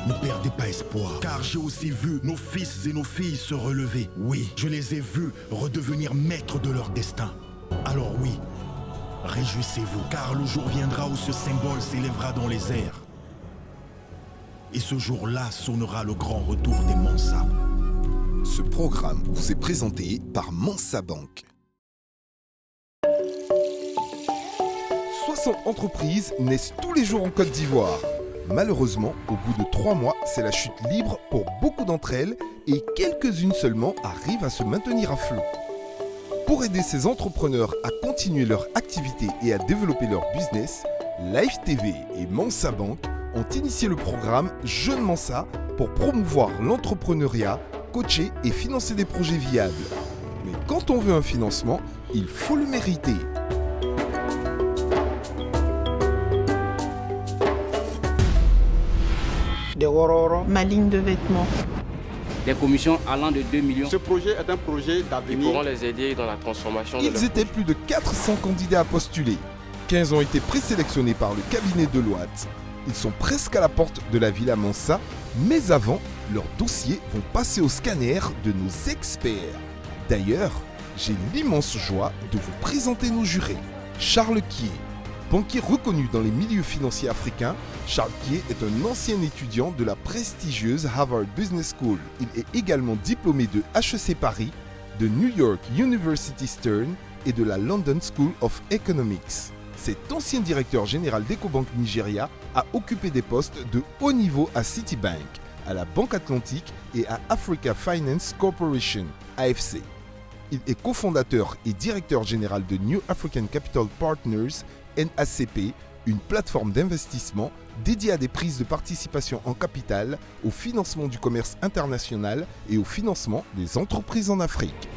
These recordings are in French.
Ne perdez pas espoir, car j'ai aussi vu nos fils et nos filles se relever. Oui, je les ai vus redevenir maîtres de leur destin. Alors oui, réjouissez-vous, car le jour viendra où ce symbole s'élèvera dans les airs. Et ce jour-là sonnera le grand retour des Mansa. Ce programme vous est présenté par Mansa Bank. 60 entreprises naissent tous les jours en Côte d'Ivoire. Malheureusement, au bout de 3 mois, c'est la chute libre pour beaucoup d'entre elles et quelques-unes seulement arrivent à se maintenir à flot. Pour aider ces entrepreneurs à continuer leur activité et à développer leur business, Live TV et Mansa Bank ont initié le programme Jeunes Mansa pour promouvoir l'entrepreneuriat, coacher et financer des projets viables. Mais quand on veut un financement, il faut le mériter. Ma ligne de vêtements. Des commissions allant de 2 millions. Ce projet est un projet d'avenir. Ils pourront les aider dans la transformation de Ils étaient plus de 400 candidats à postuler. 15 ont été présélectionnés par le cabinet Deloitte. Ils sont presque à la porte de la Villa Mansa, mais avant, leurs dossiers vont passer au scanner de nos experts. D'ailleurs, j'ai l'immense joie de vous présenter nos jurés. Charles Quier, banquier reconnu dans les milieux financiers africains, Charles Quier est un ancien étudiant de la prestigieuse Harvard Business School. Il est également diplômé de HEC Paris, de New York University Stern et de la London School of Economics. Cet ancien directeur général d'Ecobank Nigeria a occupé des postes de haut niveau à Citibank, à la Banque Atlantique et à Africa Finance Corporation, AFC. Il est cofondateur et directeur général de New African Capital Partners, NACP, une plateforme d'investissement dédiée à des prises de participation en capital, au financement du commerce international et au financement des entreprises en Afrique.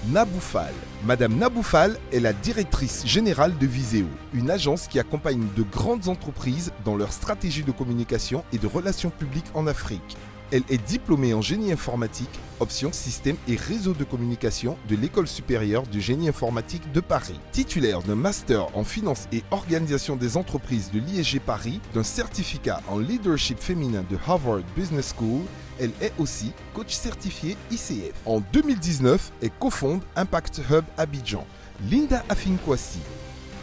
Nabou Fall. Madame Nabou Fall est la directrice générale de Viséo, une agence qui accompagne de grandes entreprises dans leur stratégie de communication et de relations publiques en Afrique. Elle est diplômée en génie informatique, option système et réseau de communication de l'École supérieure du génie informatique de Paris. Titulaire d'un master en finance et organisation des entreprises de l'ISG Paris, d'un certificat en leadership féminin de Harvard Business School, elle est aussi coach certifié ICF. En 2019, elle cofonde Impact Hub Abidjan. Linda Afinkwasi.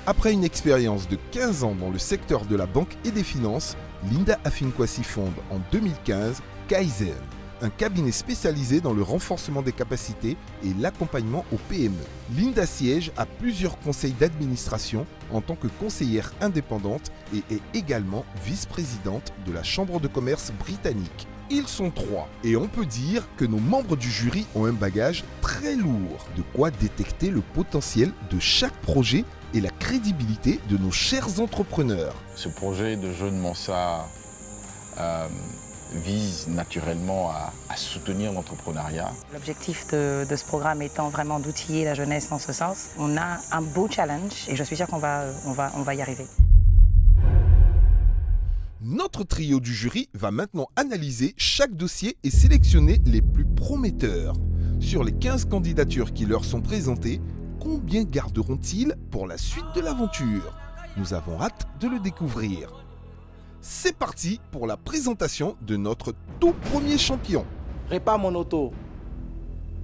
Après une expérience de 15 ans dans le secteur de la banque et des finances, Linda Afinkwasi fonde en 2015 Kaizen, un cabinet spécialisé dans le renforcement des capacités et l'accompagnement aux PME. Linda siège à plusieurs conseils d'administration en tant que conseillère indépendante et est également vice-présidente de la Chambre de commerce britannique. Ils sont 3 et on peut dire que nos membres du jury ont un bagage très lourd. De quoi détecter le potentiel de chaque projet et la crédibilité de nos chers entrepreneurs. Ce projet de Jeunes Mansa vise naturellement à soutenir l'entrepreneuriat. L'objectif de ce programme étant vraiment d'outiller la jeunesse dans ce sens. On a un beau challenge et je suis sûre qu'on va y arriver. Notre trio du jury va maintenant analyser chaque dossier et sélectionner les plus prometteurs. Sur les 15 candidatures qui leur sont présentées, combien garderont-ils pour la suite de l'aventure? Nous avons hâte de le découvrir. C'est parti pour la présentation de notre tout premier champion. Répare mon auto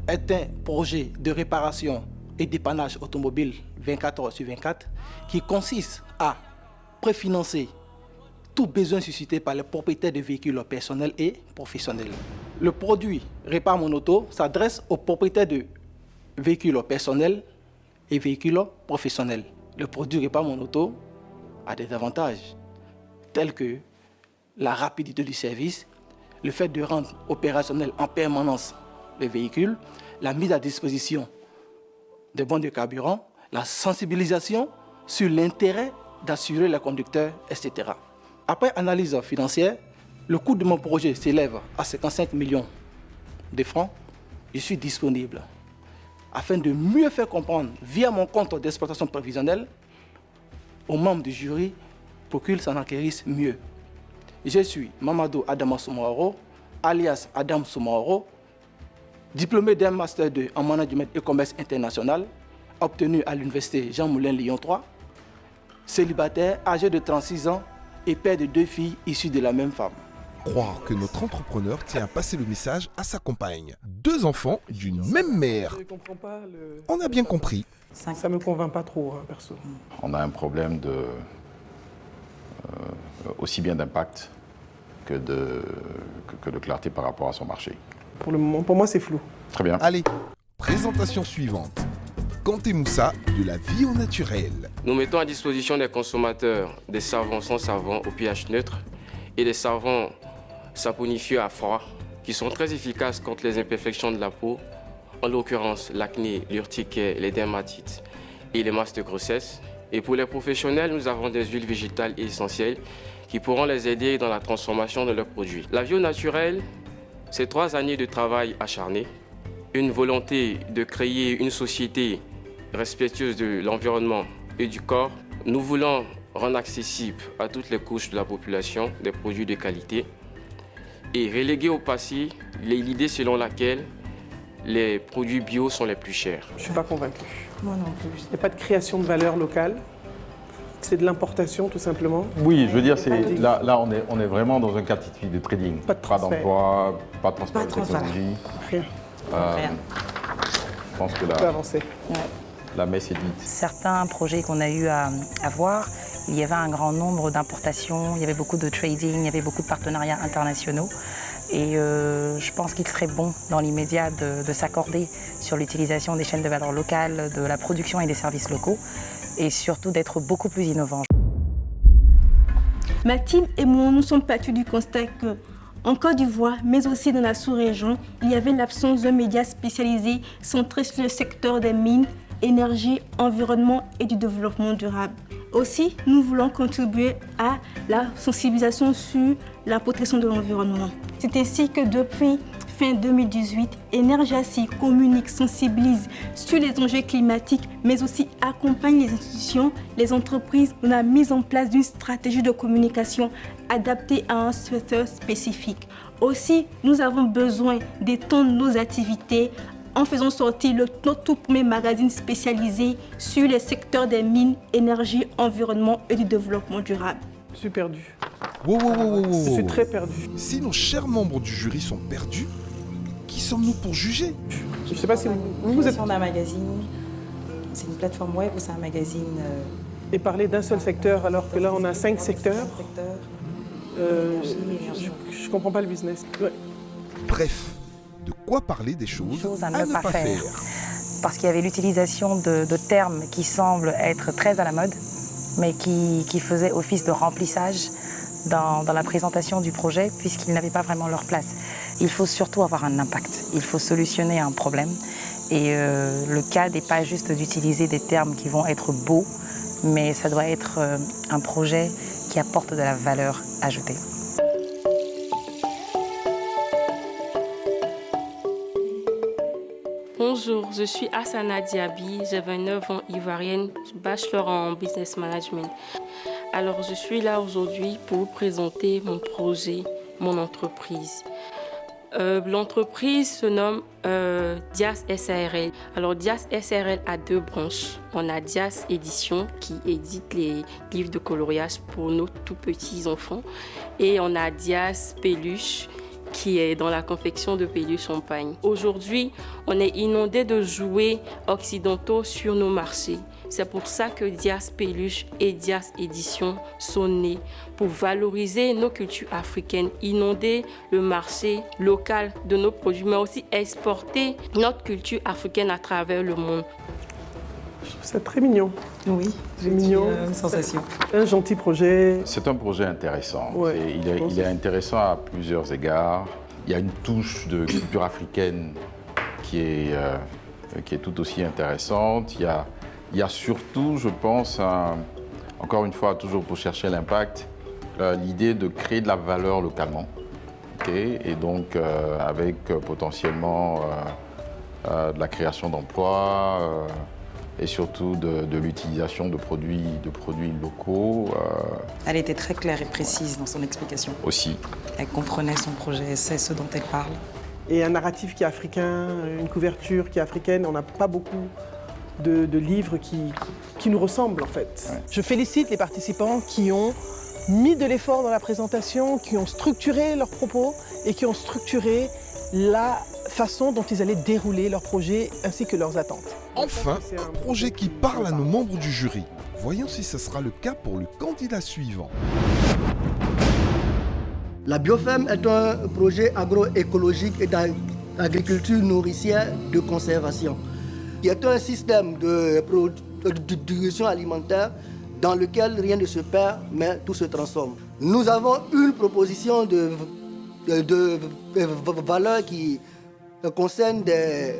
est un projet de réparation et dépannage automobile 24 heures sur 24 qui consiste à préfinancer tout besoin suscité par les propriétaires de véhicules personnels et professionnels. Le produit Répare mon auto s'adresse aux propriétaires de véhicules personnels et véhicules professionnels. Le produit Répare mon auto a des avantages tels que la rapidité du service, le fait de rendre opérationnel en permanence le véhicule, la mise à disposition de bons de carburant, la sensibilisation sur l'intérêt d'assurer le conducteur, etc. Après analyse financière, le coût de mon projet s'élève à 55 millions de francs. Je suis disponible afin de mieux faire comprendre via mon compte d'exploitation prévisionnelle aux membres du jury pour qu'ils s'en acquérissent mieux. Je suis Mamadou Adama Soumaoro, alias Adam Soumaoro, diplômé d'un Master 2 en Management et Commerce International, obtenu à l'Université Jean Moulin Lyon 3, célibataire, âgé de 36 ans et père de 2 filles issues de la même femme. croire que notre entrepreneur tient à passer le message à sa compagne. 2 enfants d'une même mère. Je comprends pas On a bien compris. Ça me convainc pas trop, hein, perso. On a un problème aussi bien d'impact que de clarté par rapport à son marché. Pour le moment, pour moi, c'est flou. Très bien. Allez, présentation suivante. Kanté Moussa de la vie au naturel. Nous mettons à disposition des consommateurs des savons sans savon au pH neutre et des savons saponifiés à froid qui sont très efficaces contre les imperfections de la peau, en l'occurrence l'acné, l'urticaire, les dermatites et les masses de grossesse. Et pour les professionnels, nous avons des huiles végétales et essentielles qui pourront les aider dans la transformation de leurs produits. La vie au naturel, c'est 3 années de travail acharné, une volonté de créer une société respectueuse de l'environnement et du corps. Nous voulons rendre accessible à toutes les couches de la population des produits de qualité et reléguer au passé l'idée selon laquelle les produits bio sont les plus chers. Je ne suis pas convaincu. Moi non plus. Il n'y a pas de création de valeur locale. C'est de l'importation, tout simplement. Oui, je veux dire, là on est vraiment dans un cas typique de trading. Pas de transfert. d'emploi, pas de transfert de transfert. technologie. Rien. Rien. Je pense que On peut avancer. la messe est dite. Certains projets qu'on a eu à voir, il y avait un grand nombre d'importations, il y avait beaucoup de trading, il y avait beaucoup de partenariats internationaux. Et je pense qu'il serait bon dans l'immédiat de s'accorder sur l'utilisation des chaînes de valeur locales, de la production et des services locaux, et surtout d'être beaucoup plus innovants. Ma team et moi, nous sommes partis du constat qu'en Côte d'Ivoire, mais aussi dans la sous-région, il y avait l'absence d'un média spécialisé centré sur le secteur des mines, énergie, environnement et du développement durable. Aussi, nous voulons contribuer à la sensibilisation sur la protection de l'environnement. C'est ainsi que depuis fin 2018, Energy communique, sensibilise sur les enjeux climatiques, mais aussi accompagne les institutions, les entreprises dans la mise en place d'une stratégie de communication adaptée à un secteur spécifique. Aussi, nous avons besoin d'étendre nos activités en faisant sortir notre tout premier magazine spécialisé sur les secteurs des mines, énergie, environnement et du développement durable. Je suis perdu. Wow. Je suis très perdu. Si nos chers membres du jury sont perdus, qui sommes-nous pour juger? Je ne sais pas si vous êtes... On a un magazine, c'est une plateforme web ou c'est un magazine... Et parler d'un seul secteur alors que là on a 5 secteurs. Je ne comprends pas le business. Ouais. Bref, de quoi parler des choses à ne pas faire. Parce qu'il y avait l'utilisation de termes qui semblent être très à la mode, mais qui faisaient office de remplissage dans la présentation du projet, puisqu'ils n'avaient pas vraiment leur place. Il faut surtout avoir un impact, il faut solutionner un problème. Et le cas n'est pas juste d'utiliser des termes qui vont être beaux, mais ça doit être un projet qui apporte de la valeur ajoutée. Bonjour, je suis Hassana Diaby, j'ai 29 ans, ivoirienne, bachelor en business management. Alors je suis là aujourd'hui pour vous présenter mon projet, mon entreprise. L'entreprise se nomme Dias SARL. Alors Dias SARL a 2 branches. On a Dias Édition qui édite les livres de coloriage pour nos tout petits enfants. Et on a Dias Peluche qui est dans la confection de peluches champagne. Aujourd'hui, on est inondé de jouets occidentaux sur nos marchés. C'est pour ça que Dias Peluche et Dias Édition sont nés, pour valoriser nos cultures africaines, inonder le marché local de nos produits, mais aussi exporter notre culture africaine à travers le monde. Je trouve ça très mignon. Oui, c'est mignon. Une sensation. Un gentil projet. C'est un projet intéressant. Ouais, il est intéressant à plusieurs égards. Il y a une touche de culture africaine qui est tout aussi intéressante. Il y a surtout, je pense, encore une fois, toujours pour chercher l'impact, l'idée de créer de la valeur localement. Et donc, avec potentiellement de la création d'emplois et surtout de l'utilisation de produits locaux. Elle était très claire et précise dans son explication. Aussi. Elle comprenait son projet, elle sait ce dont elle parle. Et un narratif qui est africain, une couverture qui est africaine, on n'a pas beaucoup de livres qui nous ressemblent en fait. Ouais. Je félicite les participants qui ont mis de l'effort dans la présentation, qui ont structuré leurs propos et qui ont structuré la façon dont ils allaient dérouler leur projet ainsi que leurs attentes. Enfin, un projet qui parle à nos membres du jury. Voyons si ce sera le cas pour le candidat suivant. La bioferme est un projet agroécologique et d'agriculture nourricière de conservation, qui est un système de production alimentaire dans lequel rien ne se perd, mais tout se transforme. Nous avons une proposition de valeur qui concerne des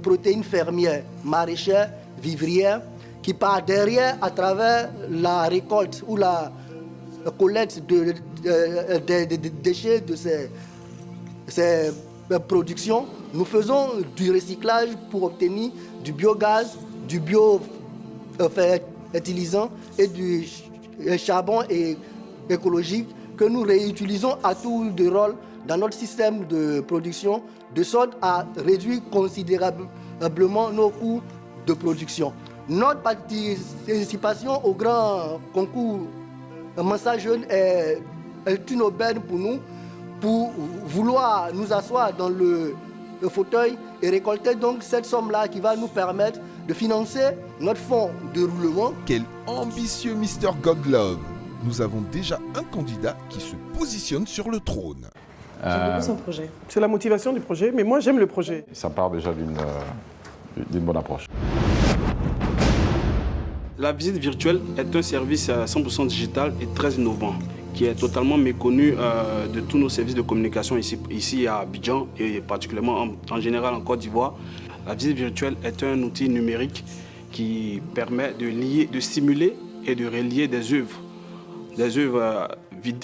protéines fermières, maraîchères, vivrières, qui part derrière à travers la récolte ou la collecte des déchets de ces productions. Nous faisons du recyclage pour obtenir du biogaz, du biofertilisant et du charbon écologique que nous réutilisons à tour de rôle dans notre système de production, de sorte à réduire considérablement nos coûts de production. Notre participation au grand concours Mensa Jeune est une aubaine pour nous, pour vouloir nous asseoir dans le fauteuil et récolter donc cette somme-là qui va nous permettre de financer notre fonds de roulement. Quel ambitieux Mr. Godlove! Nous avons déjà un candidat qui se positionne sur le trône. J'aime beaucoup son projet. C'est la motivation du projet, mais moi j'aime le projet. Ça part déjà d'une bonne approche. La visite virtuelle est un service 100% digital et très innovant, qui est totalement méconnu de tous nos services de communication ici à Abidjan et particulièrement en général en Côte d'Ivoire. La visite virtuelle est un outil numérique qui permet de stimuler et de relier des œuvres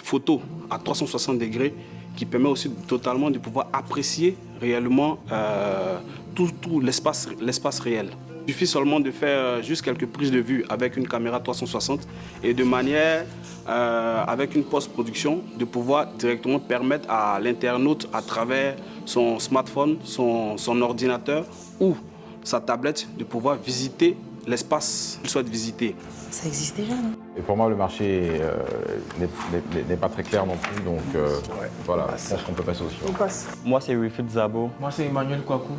photos à 360 degrés, qui permet aussi totalement de pouvoir apprécier réellement tout l'espace réel. Il suffit seulement de faire juste quelques prises de vue avec une caméra 360 et de manière, avec une post-production, de pouvoir directement permettre à l'internaute, à travers son smartphone, son ordinateur ou sa tablette, de pouvoir visiter l'espace qu'il souhaite visiter. Ça existe déjà, non? Et pour moi, le marché n'est pas très clair non plus, donc voilà, je pense qu'on peut passer au suivant. On passe. Moi, c'est Wilfried Zabo. Moi, c'est Emmanuel Kwaku.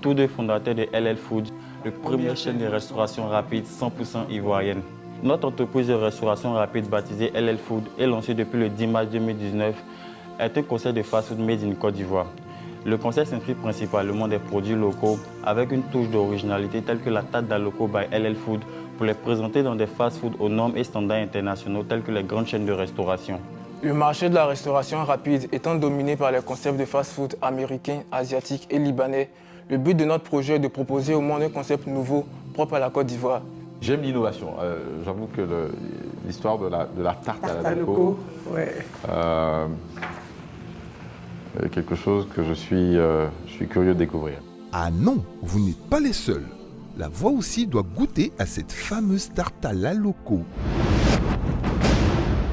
Tous deux fondateurs de LL Food, le premier chaîne de restauration rapide 100% ivoirienne. Notre entreprise de restauration rapide baptisée LL Food est lancée depuis le 10 mars 2019, est un concept de fast-food made in Côte d'Ivoire. Le concept s'inscrit principalement des produits locaux avec une touche d'originalité telle que la tarte d'Aloco by LL Food pour les présenter dans des fast-foods aux normes et standards internationaux tels que les grandes chaînes de restauration. Le marché de la restauration rapide étant dominé par les concepts de fast-food américains, asiatiques et libanais, le but de notre projet est de proposer au monde un concept nouveau propre à la Côte d'Ivoire. J'aime l'innovation. J'avoue que l'histoire de la tarte à la Loco, ouais. Quelque chose que je suis curieux de découvrir. Ah non, vous n'êtes pas les seuls. La voix aussi doit goûter à cette fameuse tarte à la Loco.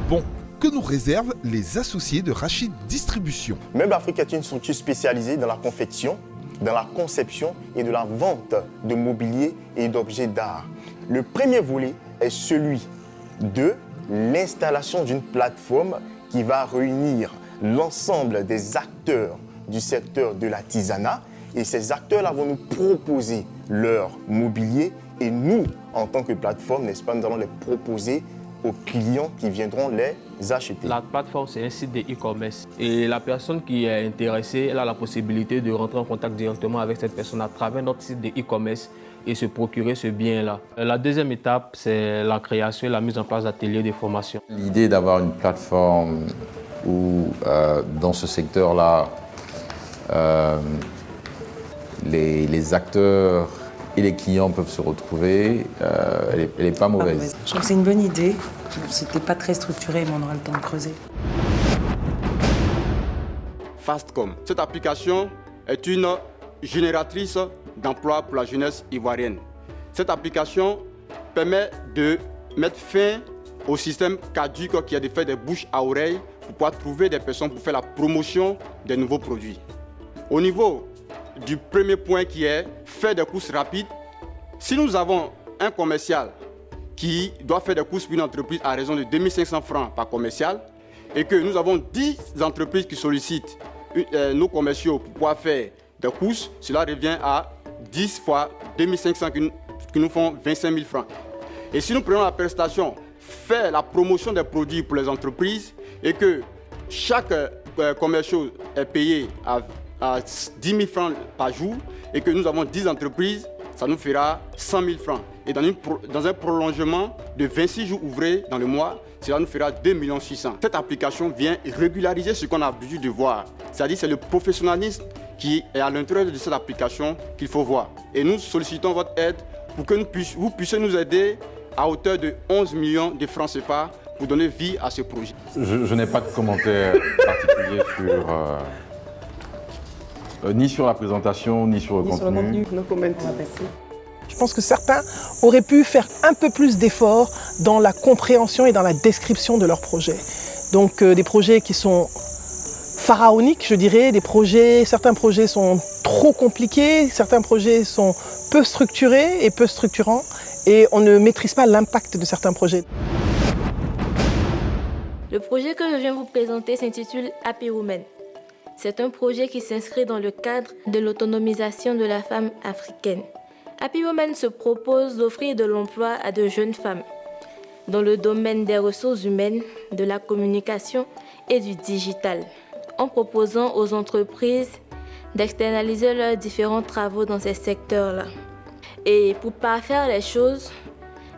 Bon, que nous réservent les associés de Rachid Distribution? Meubles Afrique est une structure spécialisée dans la confection, dans la conception et de la vente de mobilier et d'objets d'art. Le premier volet est celui de l'installation d'une plateforme qui va réunir l'ensemble des acteurs du secteur de l'artisanat, et ces acteurs-là vont nous proposer leur mobilier et nous, en tant que plateforme, n'est-ce pas, nous allons les proposer aux clients qui viendront les acheter. La plateforme, c'est un site de e-commerce et la personne qui est intéressée, elle a la possibilité de rentrer en contact directement avec cette personne à travers notre site de e-commerce et se procurer ce bien-là. La deuxième étape, c'est la création et la mise en place d'ateliers de formation. L'idée d'avoir une plateforme où, dans ce secteur-là, les acteurs et les clients peuvent se retrouver, elle n'est pas mauvaise. Je trouve que c'est une bonne idée. C'était pas très structuré, mais on aura le temps de creuser. Fastcom. Cette application est une génératrice d'emplois pour la jeunesse ivoirienne. Cette application permet de mettre fin au système caduc qui a fait des bouches à oreilles pour pouvoir trouver des personnes pour faire la promotion des nouveaux produits. Au niveau du premier point qui est faire des courses rapides, si nous avons un commercial qui doit faire des courses pour une entreprise à raison de 2500 francs par commercial et que nous avons 10 entreprises qui sollicitent nos commerciaux pour pouvoir faire des courses, cela revient à 10 fois 2500 qui nous font 25 000 francs. Et si nous prenons la prestation, faire la promotion des produits pour les entreprises et que chaque commercial est payé à 10 000 francs par jour et que nous avons 10 entreprises, ça nous fera 100 000 francs. Et dans un prolongement de 26 jours ouvrés dans le mois, cela nous fera 2 600 000. Cette application vient régulariser ce qu'on a besoin de voir. C'est-à-dire c'est le professionnalisme qui est à l'intérieur de cette application qu'il faut voir. Et nous sollicitons votre aide pour que vous puissiez nous aider à hauteur de 11 millions de francs CFA pour donner vie à ce projet. Je n'ai pas de commentaire particulier ni sur la présentation, ni sur le contenu. Je pense que certains auraient pu faire un peu plus d'efforts dans la compréhension et dans la description de leurs projets. Donc des projets qui sont pharaoniques, je dirais, certains projets sont trop compliqués, certains projets sont peu structurés et peu structurants, et on ne maîtrise pas l'impact de certains projets. Le projet que je viens vous présenter s'intitule Happy Women. C'est un projet qui s'inscrit dans le cadre de l'autonomisation de la femme africaine. Happy Women se propose d'offrir de l'emploi à de jeunes femmes dans le domaine des ressources humaines, de la communication et du digital, en proposant aux entreprises d'externaliser leurs différents travaux dans ces secteurs-là. Et pour parfaire les choses,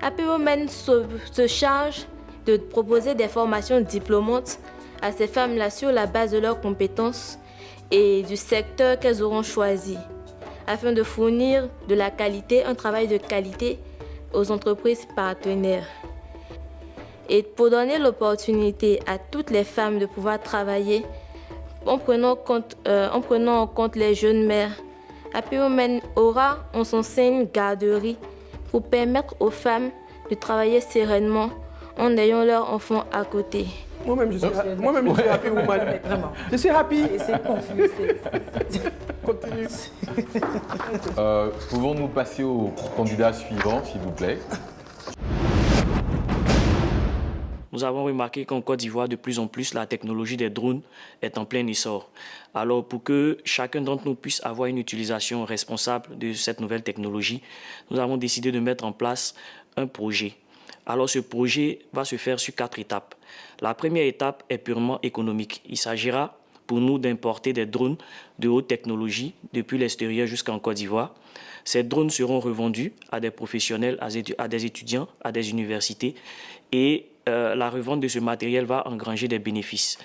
Happy Women se charge de proposer des formations diplômantes à ces femmes-là sur la base de leurs compétences et du secteur qu'elles auront choisi, afin de fournir de la qualité, un travail de qualité aux entreprises partenaires. Et pour donner l'opportunité à toutes les femmes de pouvoir travailler en prenant en compte les jeunes mères, Happy Women aura en son sein une garderie pour permettre aux femmes de travailler sereinement en ayant leurs enfants à côté. Moi-même, je suis happy woman. Vraiment. Je suis happy. C'est confus. Continue. Pouvons-nous passer au candidat suivant, s'il vous plaît? Nous avons remarqué qu'en Côte d'Ivoire, de plus en plus, la technologie des drones est en plein essor. Alors, pour que chacun d'entre nous puisse avoir une utilisation responsable de cette nouvelle technologie, nous avons décidé de mettre en place un projet. Alors, ce projet va se faire sur 4 étapes. La première étape est purement économique. Il s'agira pour nous d'importer des drones de haute technologie depuis l'extérieur jusqu'en Côte d'Ivoire. Ces drones seront revendus à des professionnels, à des étudiants, à des universités et la revente de ce matériel va engranger des bénéfices.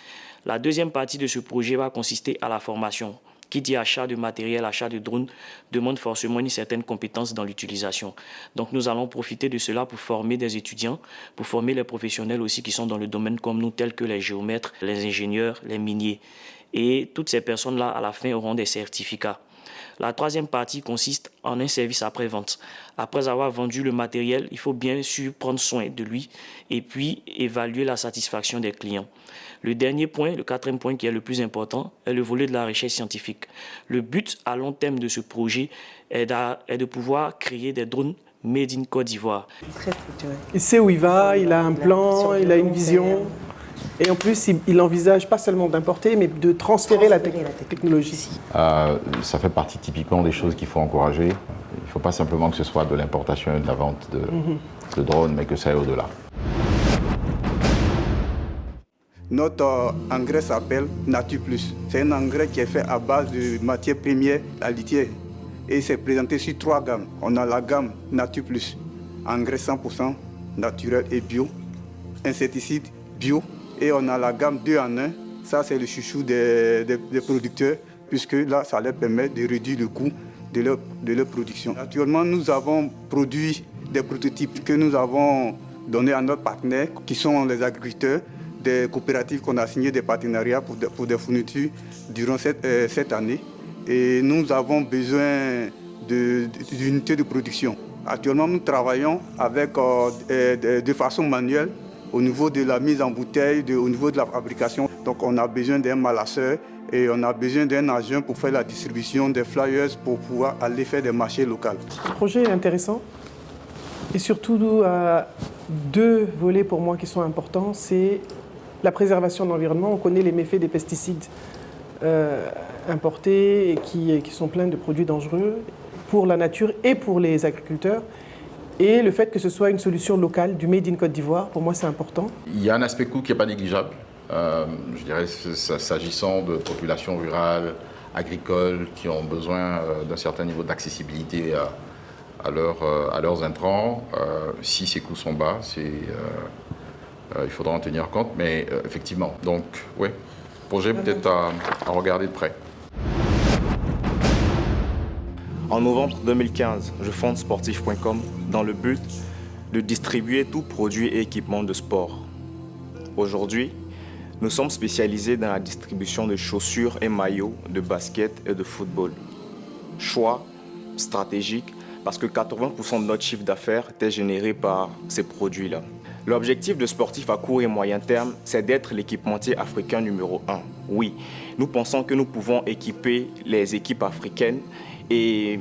La deuxième partie de ce projet va consister à la formation. Qui dit achat de matériel, achat de drones, demande forcément une certaine compétence dans l'utilisation. Donc nous allons profiter de cela pour former des étudiants, pour former les professionnels aussi qui sont dans le domaine comme nous, tels que les géomètres, les ingénieurs, les miniers. Et toutes ces personnes-là, à la fin, auront des certificats. La troisième partie consiste en un service après-vente. Après avoir vendu le matériel, il faut bien sûr prendre soin de lui et puis évaluer la satisfaction des clients. Le dernier point, le quatrième point qui est le plus important, est le volet de la recherche scientifique. Le but à long terme de ce projet est de pouvoir créer des drones made in Côte d'Ivoire. Très structuré. Il sait où il va, il a un plan, il a une vision. Et en plus, il envisage pas seulement d'importer, mais de transférer la technologie. Ça fait partie typiquement des choses qu'il faut encourager. Il ne faut pas simplement que ce soit de l'importation et de la vente de drones, mais que ça aille au-delà. Notre engrais s'appelle Nature Plus. C'est un engrais qui est fait à base de matières premières, la litière. Et c'est présenté sur 3 gammes. On a la gamme Nature Plus, engrais 100% naturel et bio, insecticide bio. Et on a la gamme 2 en 1. Ça, c'est le chouchou des producteurs, puisque là, ça leur permet de réduire le coût de leur production. Actuellement, nous avons produit des prototypes que nous avons donnés à nos partenaires, qui sont les agriculteurs, des coopératives qu'on a signé des partenariats pour des fournitures durant cette année. Et nous avons besoin d'unités de production. Actuellement, nous travaillons avec, de façon manuelle au niveau de la mise en bouteille, au niveau de la fabrication. Donc on a besoin d'un malasseur et on a besoin d'un agent pour faire la distribution des flyers pour pouvoir aller faire des marchés locaux. Le projet est intéressant. Et surtout, deux volets pour moi qui sont importants, c'est la préservation de l'environnement. On connaît les méfaits des pesticides importés et qui sont pleins de produits dangereux pour la nature et pour les agriculteurs. Et le fait que ce soit une solution locale, du Made in Côte d'Ivoire, pour moi c'est important. Il y a un aspect coût qui n'est pas négligeable. Je dirais s'agissant de populations rurales, agricoles, qui ont besoin d'un certain niveau d'accessibilité à leurs intrants. Si ces coûts sont bas, il faudra en tenir compte, mais effectivement. Donc, oui, projet peut-être à regarder de près. En novembre 2015, je fonde sportif.com dans le but de distribuer tout produit et équipement de sport. Aujourd'hui, nous sommes spécialisés dans la distribution de chaussures et maillots de basket et de football. Choix stratégique parce que 80% de notre chiffre d'affaires est généré par ces produits-là. L'objectif de Sportif à court et moyen terme, c'est d'être l'équipementier africain numéro 1. Oui, nous pensons que nous pouvons équiper les équipes africaines et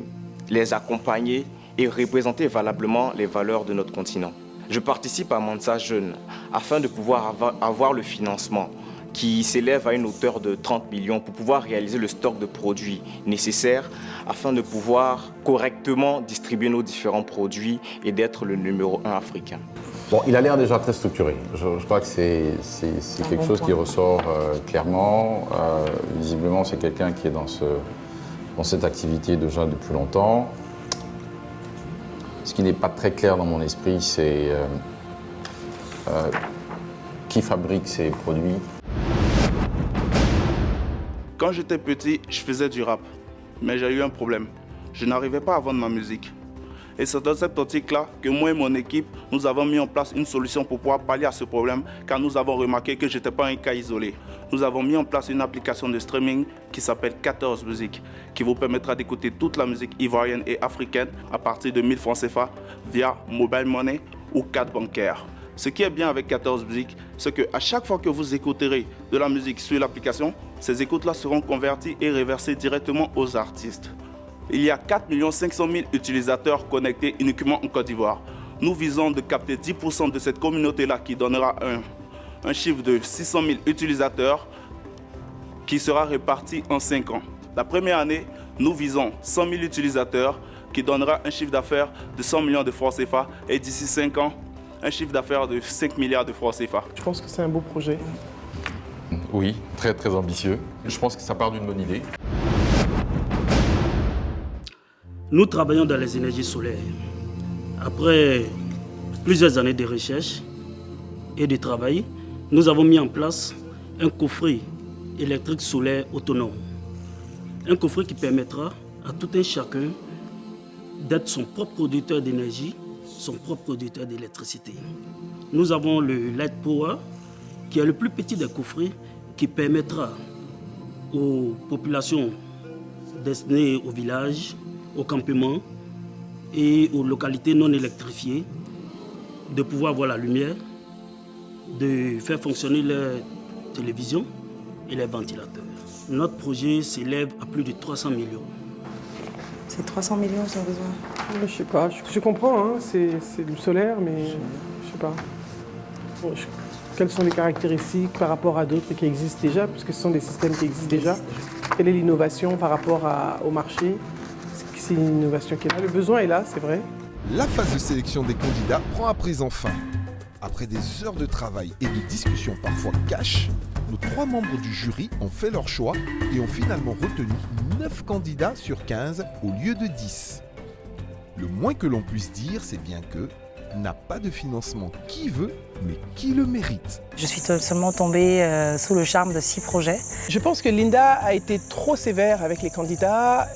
les accompagner et représenter valablement les valeurs de notre continent. Je participe à Mansa Jeune afin de pouvoir avoir le financement qui s'élève à une hauteur de 30 millions pour pouvoir réaliser le stock de produits nécessaires afin de pouvoir correctement distribuer nos différents produits et d'être le numéro 1 africain. Bon, il a l'air déjà très structuré. Je crois que c'est quelque chose qui ressort clairement. Visiblement, c'est quelqu'un qui est dans cette activité déjà depuis longtemps. Ce qui n'est pas très clair dans mon esprit, c'est qui fabrique ces produits. Quand j'étais petit, je faisais du rap, mais j'ai eu un problème. Je n'arrivais pas à vendre ma musique. Et c'est dans cette optique-là que moi et mon équipe, nous avons mis en place une solution pour pouvoir pallier à ce problème, car nous avons remarqué que je n'étais pas un cas isolé. Nous avons mis en place une application de streaming qui s'appelle 14 Musique, qui vous permettra d'écouter toute la musique ivoirienne et africaine à partir de 1000 francs CFA via mobile money ou carte bancaire. Ce qui est bien avec 14 Musique, c'est qu'à chaque fois que vous écouterez de la musique sur l'application, ces écoutes-là seront converties et reversées directement aux artistes. Il y a 4 500 000 utilisateurs connectés uniquement en Côte d'Ivoire. Nous visons de capter 10% de cette communauté-là qui donnera un chiffre de 600 000 utilisateurs qui sera réparti en 5 ans. La première année, nous visons 100 000 utilisateurs qui donnera un chiffre d'affaires de 100 millions de francs CFA et d'ici 5 ans, un chiffre d'affaires de 5 milliards de francs CFA. Je pense que c'est un beau projet. Oui, très très ambitieux. Je pense que ça part d'une bonne idée. Nous travaillons dans les énergies solaires. Après plusieurs années de recherche et de travail, nous avons mis en place un coffret électrique solaire autonome. Un coffret qui permettra à tout un chacun d'être son propre producteur d'énergie, son propre producteur d'électricité. Nous avons le Light Power, qui est le plus petit des coffrets, qui permettra aux populations destinées au village, aux campements et aux localités non électrifiées de pouvoir voir la lumière, de faire fonctionner leur télévision et les ventilateurs. Notre projet s'élève à plus de 300 millions. C'est 300 millions sans besoin? Je sais pas, je comprends, hein, c'est du solaire, mais je sais pas. Quelles sont les caractéristiques par rapport à d'autres qui existent déjà, puisque ce sont des systèmes qui existent déjà? Quelle est l'innovation par rapport au marché? C'est une innovation qui est là. Le besoin est là, c'est vrai. La phase de sélection des candidats prend à présent fin. Après des heures de travail et de discussions parfois cash, nos 3 membres du jury ont fait leur choix et ont finalement retenu 9 candidats sur 15 au lieu de 10. Le moins que l'on puisse dire, c'est bien que n'a pas de financement qui veut, mais qui le mérite. Je suis seulement tombée sous le charme de 6 projets. Je pense que Linda a été trop sévère avec les candidats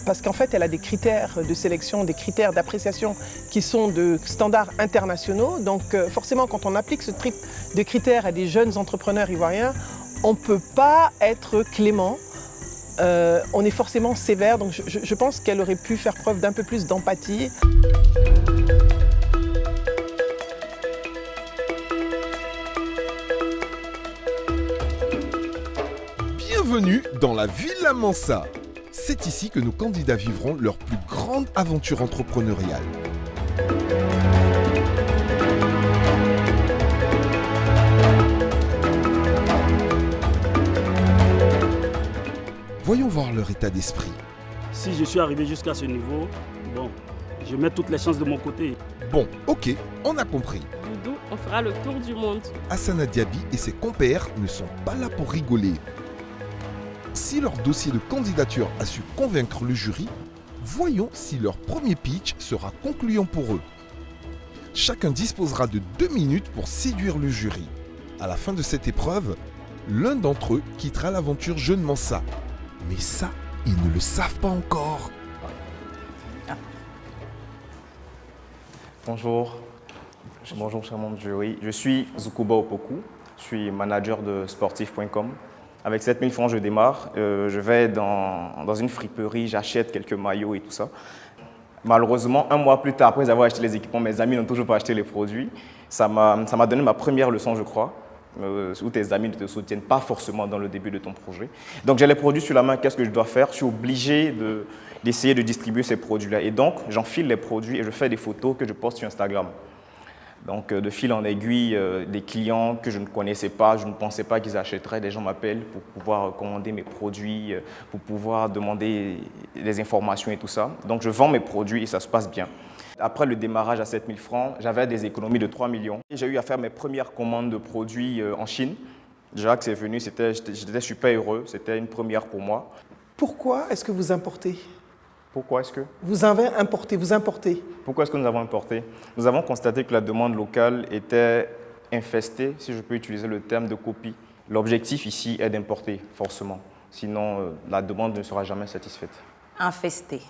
parce qu'en fait, elle a des critères de sélection, des critères d'appréciation qui sont de standards internationaux. Donc forcément, quand on applique ce type de critères à des jeunes entrepreneurs ivoiriens, on ne peut pas être clément. On est forcément sévère, donc je pense qu'elle aurait pu faire preuve d'un peu plus d'empathie. Bienvenue dans la Villa Mansa. C'est ici que nos candidats vivront leur plus grande aventure entrepreneuriale. Voyons voir leur état d'esprit. Si je suis arrivé jusqu'à ce niveau, bon, je mets toutes les chances de mon côté. Bon, ok, on a compris. Doudou, on fera le tour du monde. Hassana Diaby et ses compères ne sont pas là pour rigoler. Si leur dossier de candidature a su convaincre le jury, voyons si leur premier pitch sera concluant pour eux. Chacun disposera de 2 minutes pour séduire le jury. À la fin de cette épreuve, l'un d'entre eux quittera l'aventure Jeune Mansa. Mais ça, ils ne le savent pas encore. Bonjour. Bonjour, cher membre du jury. Je suis Zukuba Opoku. Je suis manager de sportif.com. Avec 7 000 francs, je démarre. Je vais dans une friperie, j'achète quelques maillots et tout ça. Malheureusement, un mois plus tard, après avoir acheté les équipements, mes amis n'ont toujours pas acheté les produits. Ça m'a donné ma première leçon, je crois, où tes amis ne te soutiennent pas forcément dans le début de ton projet. Donc j'ai les produits sur la main, qu'est-ce que je dois faire? Je suis obligé d'essayer de distribuer ces produits-là. Et donc, j'enfile les produits et je fais des photos que je poste sur Instagram. Donc, de fil en aiguille, des clients que je ne connaissais pas, je ne pensais pas qu'ils achèteraient, des gens m'appellent pour pouvoir commander mes produits, pour pouvoir demander des informations et tout ça. Donc, je vends mes produits et ça se passe bien. Après le démarrage à 7 000 francs, j'avais des économies de 3 millions. J'ai eu à faire mes premières commandes de produits en Chine. Déjà que c'est venu, j'étais super heureux, c'était une première pour moi. Pourquoi est-ce que vous importez? Pourquoi est-ce que vous importez. Pourquoi est-ce que nous avons importé? Nous avons constaté que la demande locale était infestée, si je peux utiliser le terme, de copies. L'objectif ici est d'importer, forcément. Sinon, la demande ne sera jamais satisfaite. Infestée.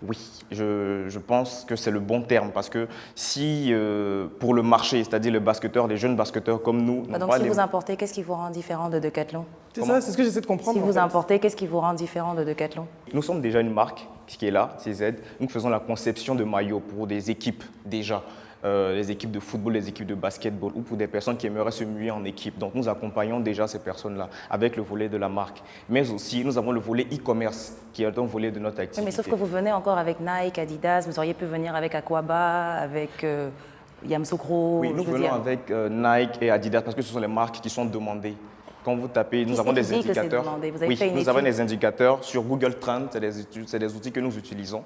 Oui, je pense que c'est le bon terme parce que si pour le marché, c'est-à-dire les basketteurs, les jeunes basketteurs comme nous... Donc si vous importez, qu'est-ce qui vous rend différent de Decathlon? C'est ça, c'est ce que j'essaie de comprendre. Si vous importez, qu'est-ce qui vous rend différent de Decathlon? Nous sommes déjà une marque qui est là, CZ. Nous faisons la conception de maillots pour des équipes déjà. Les équipes de football, les équipes de basketball ou pour des personnes qui aimeraient se muer en équipe. Donc nous accompagnons déjà ces personnes-là avec le volet de la marque. Mais aussi, nous avons le volet e-commerce qui est un volet de notre activité. Oui, mais sauf que vous venez encore avec Nike, Adidas, vous auriez pu venir avec Aquaba, avec Yamsokro. Oui, nous venons avec Nike et Adidas parce que ce sont les marques qui sont demandées. Quand vous tapez, nous avons des indicateurs. Oui, nous avons des indicateurs sur Google Trends, c'est des outils que nous utilisons.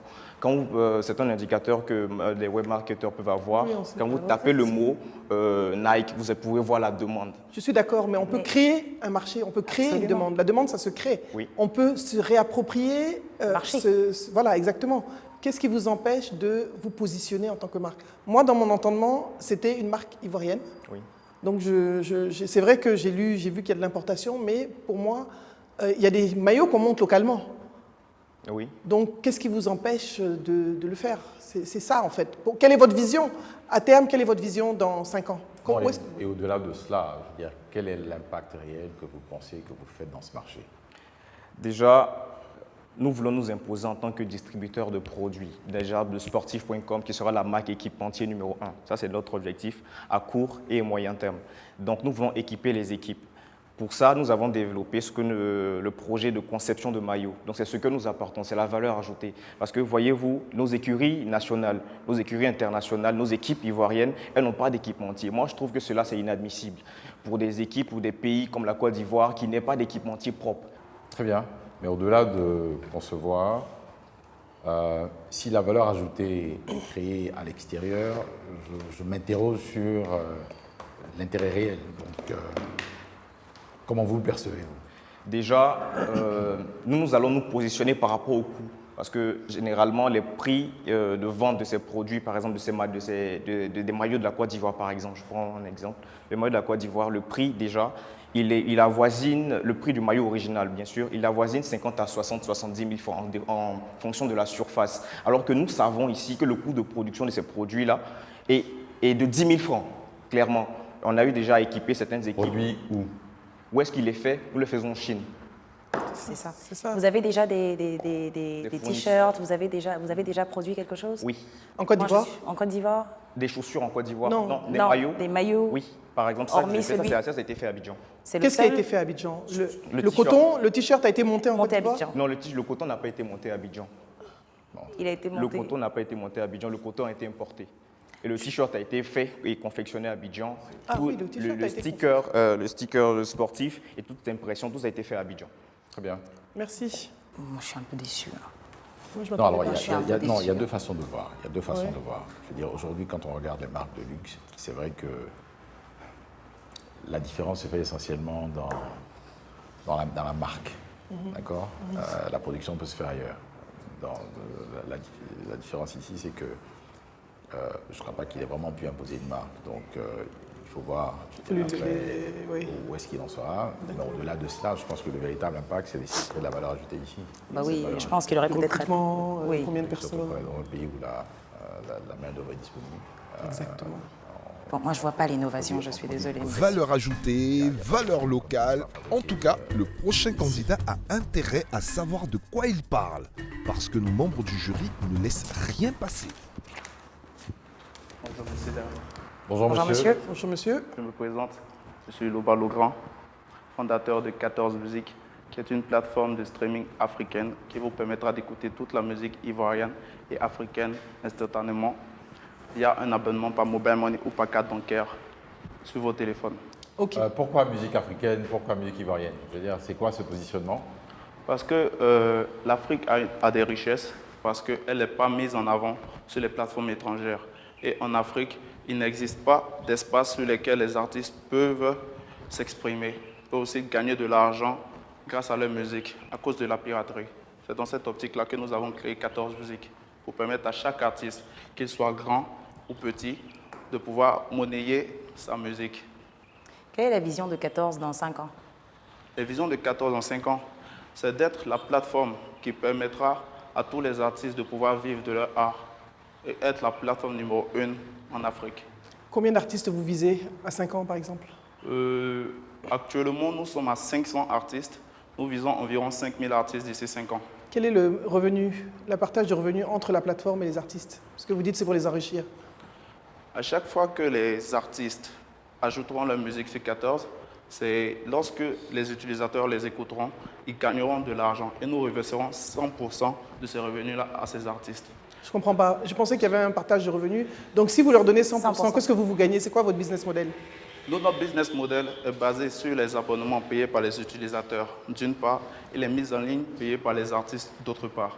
C'est un indicateur que les webmarketeurs peuvent avoir. Oui, quand vous tapez le mot Nike, vous pouvez voir la demande. Je suis d'accord, mais on peut créer un marché, on peut créer une demande. La demande, ça se crée. Oui. On peut se réapproprier. Marché. Voilà, exactement. Qu'est-ce qui vous empêche de vous positionner en tant que marque? Moi, dans mon entendement, c'était une marque ivoirienne. Oui. Donc c'est vrai que j'ai vu qu'il y a de l'importation, mais pour moi, il y a des maillots qu'on monte localement. Oui. Donc qu'est-ce qui vous empêche de le faire? C'est ça en fait. Quelle est votre vision? À terme, quelle est votre vision dans 5 ans? Et au-delà de cela, je veux dire, quel est l'impact réel que vous pensez que vous faites dans ce marché? Déjà, nous voulons nous imposer en tant que distributeur de produits, déjà de sportif.com qui sera la marque équipementier numéro 1. Ça, c'est notre objectif à court et moyen terme. Donc, nous voulons équiper les équipes. Pour ça, nous avons développé le projet de conception de maillots. Donc, c'est ce que nous apportons, c'est la valeur ajoutée. Parce que, voyez-vous, nos écuries nationales, nos écuries internationales, nos équipes ivoiriennes, elles n'ont pas d'équipementier. Moi, je trouve que cela, c'est inadmissible pour des équipes ou des pays comme la Côte d'Ivoire qui n'aient pas d'équipementier propre. Très bien. Mais au-delà de concevoir, si la valeur ajoutée est créée à l'extérieur, je m'interroge sur l'intérêt réel. Donc, comment vous le percevez-vous? Déjà, nous allons nous positionner par rapport au coût. Parce que généralement, les prix de vente de ces produits, par exemple des maillots de la Côte d'Ivoire, par exemple, je prends un exemple, les maillots de la Côte d'Ivoire, le prix déjà, il avoisine le prix du maillot original, bien sûr, il avoisine 50 à 60, 70 000 francs en fonction de la surface. Alors que nous savons ici que le coût de production de ces produits-là est de 10 000 francs, clairement. On a eu déjà équipé certaines équipes. Produit où? Où est-ce qu'il est fait? Nous le faisons en Chine. C'est ça. Vous avez déjà des t-shirts, vous avez déjà produit quelque chose? Oui. En Côte d'Ivoire? En Côte d'Ivoire? Des chaussures en Côte d'Ivoire? Non, des maillots? Des maillots? Oui, par exemple, ça a été fait à Abidjan. Qu'est-ce qui a été fait à Abidjan? Le coton, le t-shirt a été monté en Côte d'Ivoire? Non, le coton n'a pas été monté à Abidjan. Non. Il a été monté. Le coton n'a pas été monté à Abidjan, le coton a été importé. Et le t-shirt a été fait et confectionné à Abidjan. Ah oui, le t-shirt a été le sticker sportif et toute impression, tout ça a été fait à Abidjan. Très bien. Merci. Moi, je suis un peu déçue. Non, alors il y a deux façons de voir. Il y a deux façons de voir. Je veux dire, aujourd'hui, quand on regarde les marques de luxe, c'est vrai que la différence se fait essentiellement dans la marque. D'accord. La production peut se faire ailleurs. La différence ici, c'est que je ne crois pas qu'il ait vraiment pu imposer une marque. Donc, il faut voir où est-ce qu'il en sera. Mais au-delà de cela, je pense que le véritable impact, c'est d'essayer de créer de la valeur ajoutée ici. Bah oui, je pense qu'il aurait peut-être... Combien de personnes dans un pays où la main-d'œuvre est disponible. Exactement. Bon, moi, je ne vois pas l'innovation, je suis désolée. Valeur ajoutée, valeur locale. En tout cas, le prochain candidat a intérêt à savoir de quoi il parle, parce que nos membres du jury ne laissent rien passer. Bonjour, monsieur. Bonjour, monsieur. Bonjour, monsieur. Je me présente. Je suis Loba Logrand, fondateur de 14 Musiques, qui est une plateforme de streaming africaine qui vous permettra d'écouter toute la musique ivoirienne et africaine instantanément via un abonnement par mobile money ou par carte bancaire sur vos téléphones. Pourquoi musique africaine? Pourquoi musique ivoirienne? Je veux dire, c'est quoi ce positionnement? Parce que l'Afrique a des richesses, parce qu'elle n'est pas mise en avant sur les plateformes étrangères. Et en Afrique, il n'existe pas d'espace sur lequel les artistes peuvent s'exprimer, peuvent aussi gagner de l'argent grâce à leur musique, à cause de la piraterie. C'est dans cette optique-là que nous avons créé 14 musiques, pour permettre à chaque artiste, qu'il soit grand ou petit, de pouvoir monnayer sa musique. Quelle est la vision de 14 dans 5 ans? La vision de 14 dans 5 ans, c'est d'être la plateforme qui permettra à tous les artistes de pouvoir vivre de leur art et être la plateforme numéro 1 en Afrique. Combien d'artistes vous visez à 5 ans, par exemple? Actuellement, nous sommes à 500 artistes. Nous visons environ 5000 artistes d'ici 5 ans. Quel est le revenu, le partage de revenus entre la plateforme et les artistes? Parce que vous dites que c'est pour les enrichir. À chaque fois que les artistes ajouteront leur musique sur 14, c'est lorsque les utilisateurs les écouteront, ils gagneront de l'argent et nous reverserons 100% de ces revenus-là à ces artistes. Je ne comprends pas. Je pensais qu'il y avait un partage de revenus. Donc si vous leur donnez 100%, qu'est-ce que vous gagnez? C'est quoi votre business model? Notre business model est basé sur les abonnements payés par les utilisateurs, d'une part, et les mises en ligne payées par les artistes, d'autre part.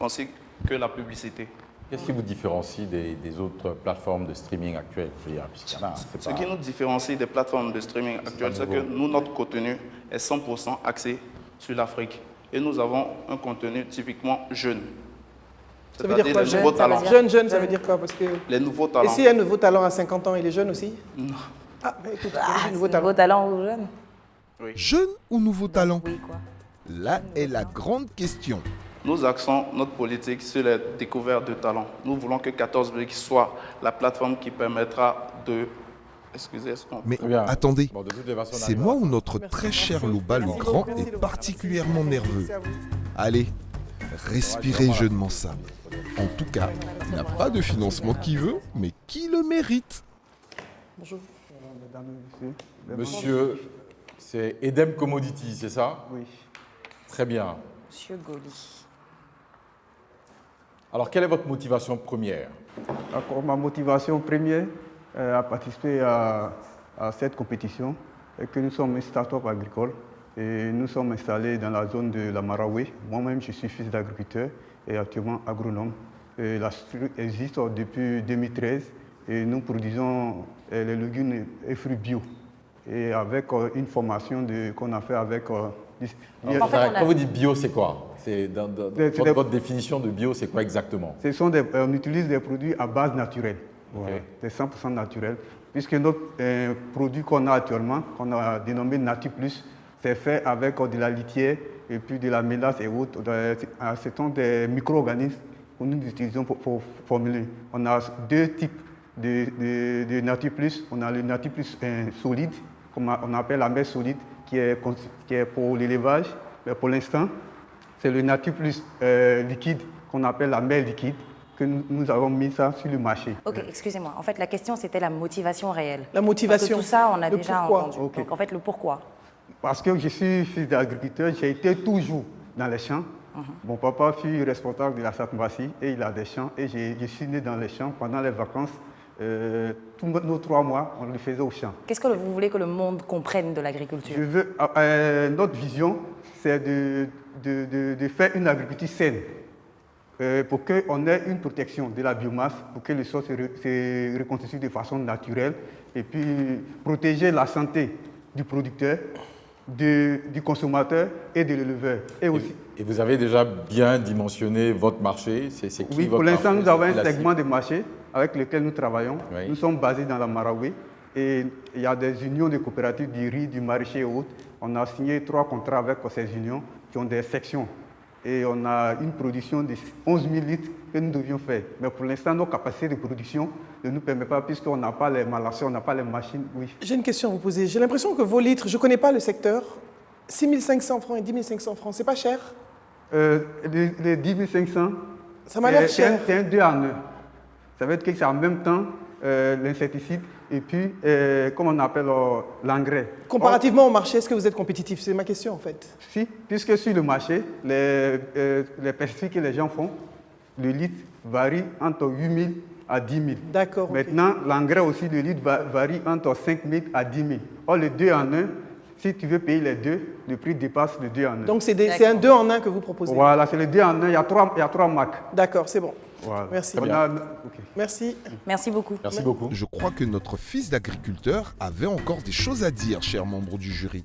Ainsi que la publicité. Qu'est-ce qui vous différencie des autres plateformes de streaming actuelles? Ce qui nous différencie des plateformes de streaming actuelles, c'est que nous, notre contenu est 100% axé sur l'Afrique. Et nous avons un contenu typiquement jeune. Ça veut dire quoi, jeune, ça veut dire quoi? Parce que... Les nouveaux talents. Et s'il y a un nouveau talent à 50 ans, il est jeune aussi? Non. Ah, mais écoute, nouveau talent ou jeune? Oui. Jeune ou nouveau talent? Oui, quoi. Là est la grande question. Nous axons notre politique sur la découverte de talents. Nous voulons que 14 Musiques soit la plateforme qui permettra de... Mais attendez, c'est moi ou notre très cher Loba Logrand est particulièrement nerveux? Allez, respirez jeunement ça. En tout cas, il n'a pas de financement qui veut, mais qui le mérite. Bonjour. Monsieur, c'est Edem Commodity, c'est ça? Oui. Très bien. Monsieur Goli. Alors, quelle est votre motivation première? Ma motivation première à participer à cette compétition est que nous sommes une start-up agricole et nous sommes installés dans la zone de la Maraoué. Moi-même, je suis fils d'agriculteur et actuellement agronome. Et la structure existe depuis 2013 et nous produisons les légumes et fruits bio. Et avec une formation qu'on a fait avec... Quand vous dites bio, c'est quoi? Votre définition de bio, c'est quoi exactement? On utilise des produits à base naturelle. Okay. C'est 100% naturel. Puisque notre produit qu'on a actuellement, qu'on a dénommé Natu Plus, c'est fait avec de la litière et puis de la mélasse et autres. Ce sont des micro-organismes que nous utilisons pour formuler. On a deux types de Natu Plus. On a le Natu Plus solide, comme on appelle la mère solide, qui est pour l'élevage. Mais pour l'instant, c'est le Natu Plus liquide qu'on appelle la mère liquide, que nous avons mis ça sur le marché. Ok, excusez-moi. En fait, la question, c'était la motivation réelle. La motivation. Parce que tout ça, on a déjà entendu. Okay. Donc, en fait, le pourquoi. Parce que je suis fils d'agriculteur, j'ai été toujours dans les champs. Mon papa fut responsable de la Satmbassy et il a des champs. Et je suis né dans les champs pendant les vacances. Tous nos 3 mois, on le faisait au champ. Qu'est-ce que vous voulez que le monde comprenne de l'agriculture? Notre vision, c'est de faire une agriculture saine pour qu'on ait une protection de la biomasse, pour que le sol se reconstitue de façon naturelle et puis protéger la santé du producteur, du consommateur et de l'éleveur. Et vous avez déjà bien dimensionné votre marché? C'est qui Oui, votre pour l'instant, marché? nous avons un segment de marché avec lequel nous travaillons. Oui. Nous sommes basés dans la Marawi et il y a des unions de coopératives du riz, du maraîcher et autres. On a signé 3 contrats avec ces unions qui ont des sections. Et on a une production de 11 000 litres que nous devions faire. Mais pour l'instant, nos capacités de production ne nous permettent pas, puisqu'on n'a pas les malasseurs, on n'a pas les machines. Oui. J'ai une question à vous poser. J'ai l'impression que vos litres, je ne connais pas le secteur, 6 500 francs et 10 500 francs, c'est pas cher? Les 10 500, ça m'a l'air cher. C'est un 2 en 1. Ça veut dire que c'est en même temps l'insecticide et puis, comme on appelle, l'engrais. Comparativement au marché, est-ce que vous êtes compétitif? C'est ma question en fait. Si, puisque sur le marché, les pesticides que les gens font, le litre varie entre 8 000 à 10 000. D'accord. Maintenant, l'engrais aussi, le litre varie entre 5 000 à 10 000. Or, le 2 en 1, si tu veux payer les deux, le prix dépasse le 2 en 1. Donc c'est un 2 en 1 que vous proposez? Voilà, c'est le 2 en 1, il y a 3 marques. D'accord, c'est bon. Voilà. Merci. Merci. Merci beaucoup. Merci beaucoup. Je crois que notre fils d'agriculteur avait encore des choses à dire, chers membres du jury.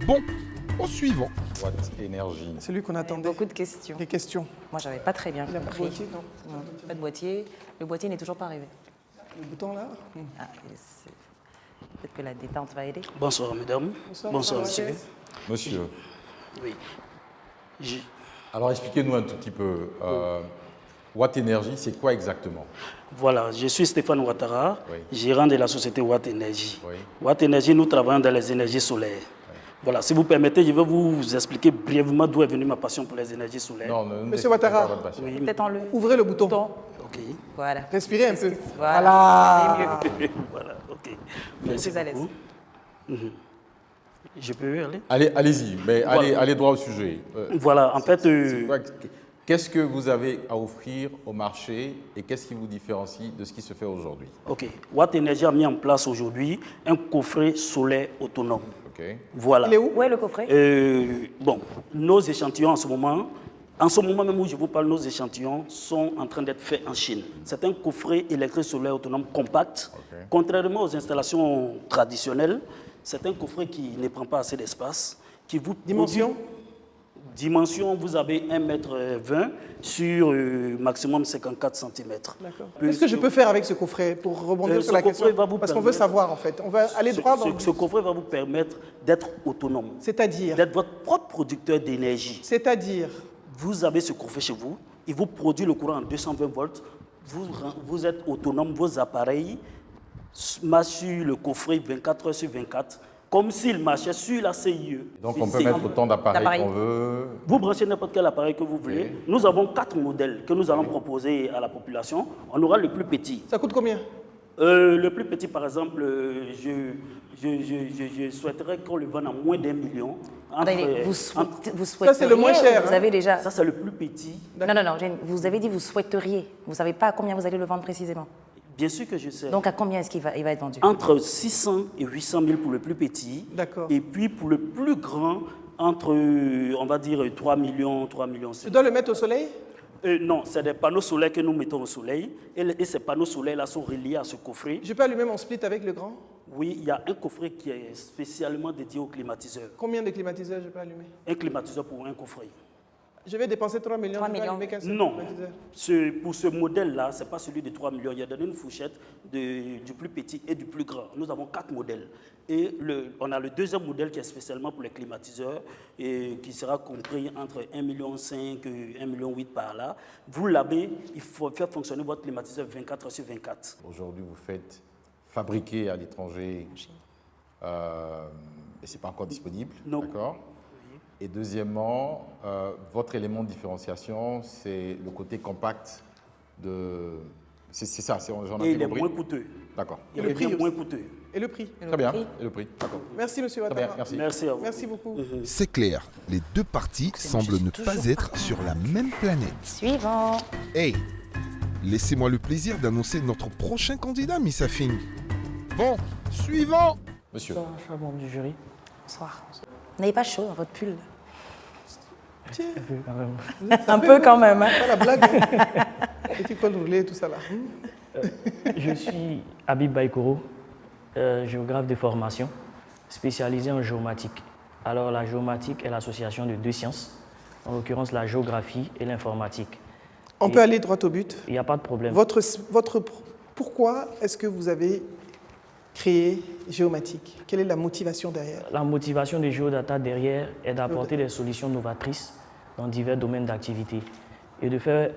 Bon, au suivant. Watt énergie. C'est lui qu'on attendait. Beaucoup de questions. Des questions. Moi, j'avais pas très bien Il n'y a pas de compris. boîtier, non? Pas de boîtier. Le boîtier n'est toujours pas arrivé. Le bouton là? Peut-être que la détente va aider. Bonsoir, mesdames. Bonsoir, monsieur. Monsieur. Oui. Alors, expliquez-nous un tout petit peu. Watt Energy, c'est quoi exactement? Voilà, je suis Stéphane Ouattara, gérant de la société Watt Energy. Oui. Watt Energy, nous travaillons dans les énergies solaires. Voilà, si vous permettez, je vais vous expliquer brièvement d'où est venue ma passion pour les énergies solaires. Non, Monsieur Ouattara, oui. Ouvrez le bouton. Ok. Voilà. Respirez un peu. Voilà. C'est mieux. Voilà, ok. Merci plus à l'aise. beaucoup. Je peux aller? Allez-y, mais Voilà. allez droit au sujet. Voilà, en fait... Qu'est-ce que vous avez à offrir au marché et qu'est-ce qui vous différencie de ce qui se fait aujourd'hui? Ok. Watt Energy a mis en place aujourd'hui un coffret solaire autonome. Ok. Voilà. Il est où? Où est le coffret? Bon, nos échantillons en ce moment même où je vous parle, nos échantillons sont en train d'être faits en Chine. C'est un coffret électrique solaire autonome compact. Okay. Contrairement aux installations traditionnelles, c'est un coffret qui ne prend pas assez d'espace. Dimension? Dimension, vous avez 1,20 m sur maximum 54 cm. D'accord. Qu'est-ce que je peux faire avec ce coffret pour rebondir sur la question? Parce qu'on veut savoir en fait. On va aller droit dans ce coffret va vous permettre d'être autonome. C'est-à-dire? D'être votre propre producteur d'énergie. C'est-à-dire? Vous avez ce coffret chez vous, il vous produit le courant en 220 volts. Vous êtes autonome, vos appareils marchent sur le coffret 24 heures sur 24. Comme s'il marchait sur la CIE. Donc on peut mettre autant d'appareils qu'on veut. Vous branchez n'importe quel appareil que vous voulez. Nous avons 4 modèles que nous allons proposer à la population. On aura le plus petit. Ça coûte combien? Le plus petit, par exemple, je souhaiterais qu'on le vende à moins d'1 million. Vous souhaiteriez, ça, c'est le moins cher. Vous avez déjà... Ça, c'est le plus petit. Non, vous avez dit vous souhaiteriez. Vous ne savez pas à combien vous allez le vendre précisément? Bien sûr que je sais. Donc, à combien est-ce qu'il va être vendu? Entre 600 et 800 000 pour le plus petit. D'accord. Et puis, pour le plus grand, entre, on va dire, 3 millions, 3 millions. Tu dois le mettre au soleil? Non, c'est des panneaux solaires que nous mettons au soleil. Et ces panneaux solaires-là sont reliés à ce coffret. Je peux allumer mon split avec le grand? Oui, il y a un coffret qui est spécialement dédié aux climatiseurs. Combien de climatiseurs je peux allumer? Un climatiseur pour un coffret. Je vais dépenser 3 millions. 3 millions. Non, pour ce modèle-là, ce n'est pas celui de 3 millions. Il y a donné une fourchette du plus petit et du plus grand. Nous avons 4 modèles. Et on a le deuxième modèle qui est spécialement pour les climatiseurs et qui sera compris entre 1,5 million et 1,8 million par là. Vous l'avez, il faut faire fonctionner votre climatiseur 24 heures sur 24. Aujourd'hui, vous faites fabriquer à l'étranger et ce n'est pas encore disponible. Non. D'accord. Et deuxièmement, votre élément de différenciation, c'est le côté compact de... C'est ça, j'en ai Et il est compris. moins coûteux. D'accord. Et le prix est moins coûteux. Et le prix? Très bien, et le prix, d'accord. Merci, monsieur Ouattara. Très bien, merci. Merci à vous. Merci beaucoup. C'est clair, les deux parties semblent ne pas être sur la même planète. Suivant. Hey, Laissez-moi le plaisir d'annoncer notre prochain candidat, Miss Afing. Bon, suivant. Monsieur. Bonsoir, je suis membre du jury. Bonsoir. Vous n'avez pas chaud dans votre pull? Tiens. Un peu quand même. Pas la blague. Petit col roulé, tout ça là. Je suis Habib Baïkourou, géographe de formation, spécialisé en géomatique. Alors la géomatique est l'association de deux sciences, en l'occurrence la géographie et l'informatique. On peut aller droit au but. Il n'y a pas de problème. Pourquoi est-ce que vous avez créé Géomatique? Quelle est la motivation derrière? La motivation de Géodata derrière est d'apporter des solutions novatrices dans divers domaines d'activité et de faire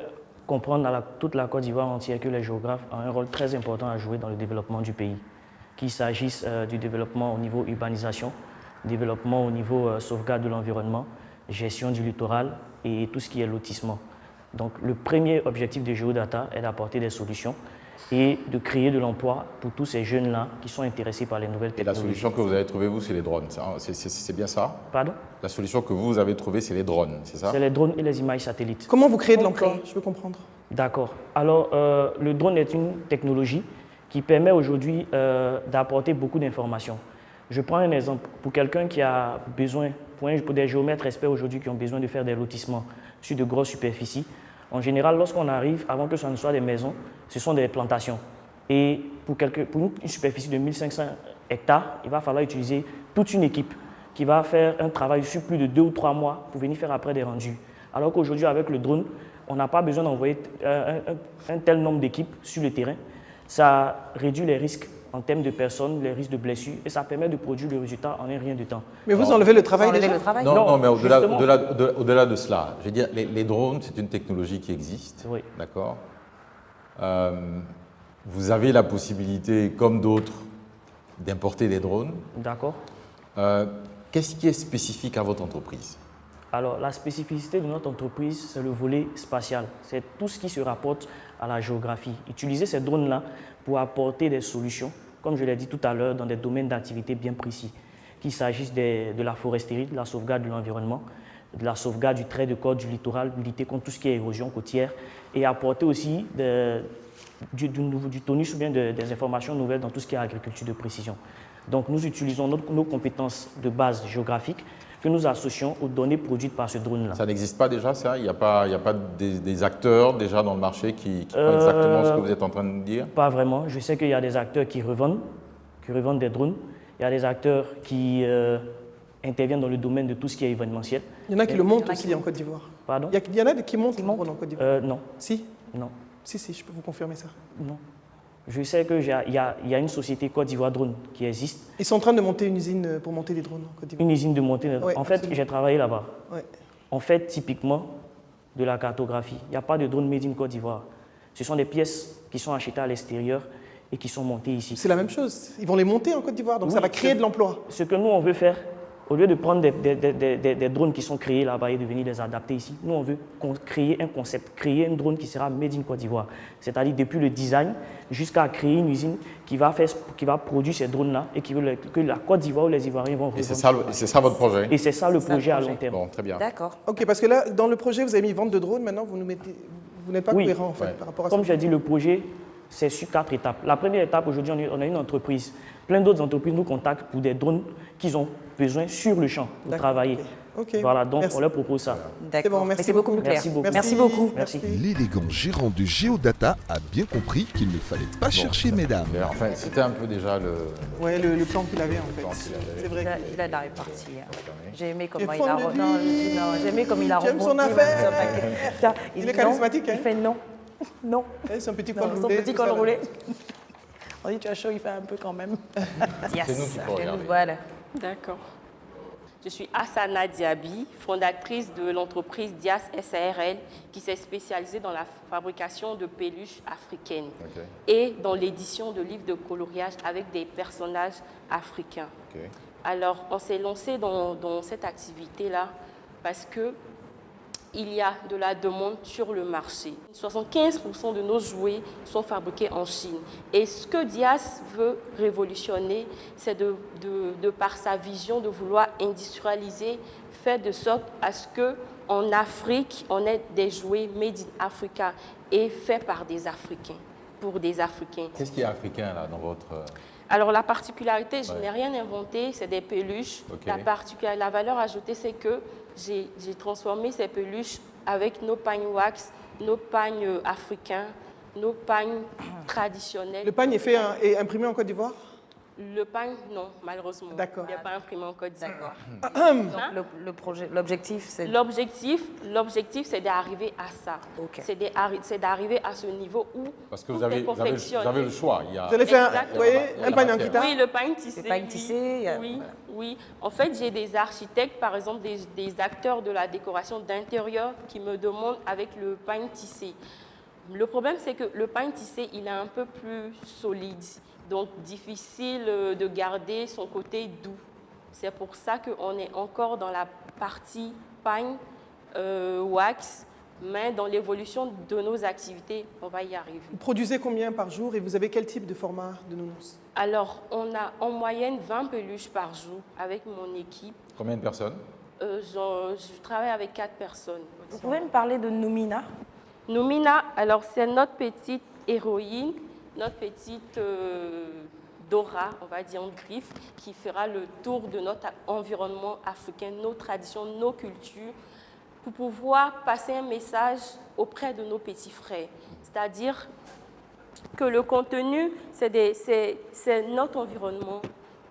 comprendre à toute la Côte d'Ivoire entière que les géographes ont un rôle très important à jouer dans le développement du pays, qu'il s'agisse du développement au niveau urbanisation, développement au niveau sauvegarde de l'environnement, gestion du littoral et tout ce qui est lotissement. Donc le premier objectif de Géodata est d'apporter des solutions et de créer de l'emploi pour tous ces jeunes-là qui sont intéressés par les nouvelles technologies. Et la solution que vous avez trouvée, vous, c'est les drones. C'est bien ça? Pardon? La solution que vous avez trouvée, c'est les drones, c'est ça? C'est les drones et les images satellites. Comment vous créez de l'emploi? Je veux comprendre. D'accord. Alors, le drone est une technologie qui permet aujourd'hui d'apporter beaucoup d'informations. Je prends un exemple. Pour quelqu'un qui a besoin, pour des géomètres experts aujourd'hui qui ont besoin de faire des lotissements sur de grosses superficies, en général, lorsqu'on arrive, avant que ce ne soit des maisons, ce sont des plantations. Et pour une superficie de 1500 hectares, il va falloir utiliser toute une équipe qui va faire un travail sur plus de 2 ou 3 mois pour venir faire après des rendus. Alors qu'aujourd'hui, avec le drone, on n'a pas besoin d'envoyer un tel nombre d'équipes sur le terrain. Ça réduit les risques en termes de personnes, les risques de blessures, et ça permet de produire le résultat en un rien de temps. Mais vous enlevez le travail déjà? Non, mais au-delà de cela, je veux dire, les drones, c'est une technologie qui existe, oui. D'accord. Vous avez la possibilité, comme d'autres, d'importer des drones. D'accord. Qu'est-ce qui est spécifique à votre entreprise? Alors, la spécificité de notre entreprise, c'est le volet spatial. C'est tout ce qui se rapporte à la géographie. Utiliser ces drones-là pour apporter des solutions, comme je l'ai dit tout à l'heure, dans des domaines d'activité bien précis, qu'il s'agisse de la foresterie, de la sauvegarde de l'environnement, de la sauvegarde du trait de côte, du littoral, lutter contre tout ce qui est érosion côtière, et apporter aussi du tonus ou bien des informations nouvelles dans tout ce qui est agriculture de précision. Donc, nous utilisons nos compétences de base géographique que nous associons aux données produites par ce drone-là. Ça n'existe pas déjà, ça? Il n'y a pas des acteurs déjà dans le marché qui font exactement ce que vous êtes en train de nous dire? Pas vraiment. Je sais qu'il y a des acteurs qui revendent des drones. Il y a des acteurs qui interviennent dans le domaine de tout ce qui est événementiel. Il y en a qui le montent aussi en Côte d'Ivoire. Pardon? Il y en a qui montent le drone en Côte d'Ivoire. Non. Si? Non. Si, je peux vous confirmer ça. Non. Je sais qu'il y a une société Côte d'Ivoire Drone qui existe. Ils sont en train de monter une usine pour monter des drones en Côte d'Ivoire. Une usine de monter des drones. Ouais, en fait, j'ai travaillé là-bas. Ouais. On fait typiquement de la cartographie. Il n'y a pas de drone made in Côte d'Ivoire. Ce sont des pièces qui sont achetées à l'extérieur et qui sont montées ici. C'est la même chose. Ils vont les monter en Côte d'Ivoire, donc ça va créer de l'emploi. Ce que nous, on veut faire, au lieu de prendre des drones qui sont créés là-bas et de venir les adapter ici, nous, on veut créer un concept, créer un drone qui sera made in Côte d'Ivoire. C'est-à-dire depuis le design jusqu'à créer une usine qui va produire ces drones-là et que la Côte d'Ivoire ou les Ivoiriens vont revendre. Et c'est ça votre projet? Et c'est ça le projet à long terme. Bon, très bien. D'accord. Ok, parce que là, dans le projet, vous avez mis vente de drones. Maintenant, vous n'êtes pas cohérent en fait par rapport à ça. Comme j'ai dit, le projet, c'est sur 4 étapes. La première étape, aujourd'hui, on a une entreprise. Plein d'autres entreprises nous contactent pour des drones qu'ils ont besoin sur le champ pour travailler. Okay. Voilà, donc on leur propose ça. D'accord, merci beaucoup. Merci beaucoup. Merci beaucoup. Merci. L'élégant gérant de Géodata a bien compris qu'il ne fallait pas chercher mesdames. Enfin, c'était un peu déjà le... Ouais, le plan qu'il avait en fait. C'est vrai. Il a de la répartie. J'ai aimé comment il a j'ai aimé comme il a J'aime son affaire. Il est charismatique. Il fait non. Non. Son petit col roulé. Son petit col roulé. On dit tu as chaud, il fait un peu quand même. C'est nous qui faut regarder. Voilà. D'accord. Je suis Hassana Diaby, fondatrice de l'entreprise Dias SARL qui s'est spécialisée dans la fabrication de peluches africaines et dans l'édition de livres de coloriage avec des personnages africains. Alors, on s'est lancé dans cette activité-là parce que il y a de la demande sur le marché. 75% de nos jouets sont fabriqués en Chine. Et ce que Dias veut révolutionner, c'est de par sa vision de vouloir industrialiser, faire de sorte à ce en Afrique, on est des jouets made in Africa et faits par des Africains, pour des Africains. Qu'est-ce qui est africain là dans votre... Alors la particularité, je n'ai rien inventé, c'est des peluches. Okay. La valeur ajoutée, c'est que j'ai transformé ces peluches avec nos pagnes wax, nos pagnes africains, nos pagnes traditionnels. Le pagne est fait et imprimé en Côte d'Ivoire? Le pagne, non, malheureusement. D'accord. Il n'est pas imprimé en Côte d'Ivoire. Le projet, l'objectif, c'est... L'objectif, c'est d'arriver à ça. Okay. C'est d'arriver à ce niveau où Parce que vous avez le choix. Vous allez faire un pagne en kita? Oui, le pagne tissé. Le pagne tissé. Oui, Voilà. oui. En fait, j'ai des architectes, par exemple, des acteurs de la décoration d'intérieur qui me demandent avec le pagne tissé. Le problème, c'est que le pagne tissé, il est un peu plus solide. Donc, difficile de garder son côté doux. C'est pour ça qu'on est encore dans la partie pagne, wax, mais dans l'évolution de nos activités, on va y arriver. Vous produisez combien par jour et vous avez quel type de format de nounours? Alors, on a en moyenne 20 peluches par jour avec mon équipe. Combien de personnes? Je travaille avec 4 personnes. Vous pouvez me parler de Noumina? Noumina, alors c'est notre petite héroïne, notre petite Dora, on va dire en griffe, qui fera le tour de notre environnement africain, nos traditions, nos cultures, pour pouvoir passer un message auprès de nos petits frères. C'est-à-dire que le contenu, c'est notre environnement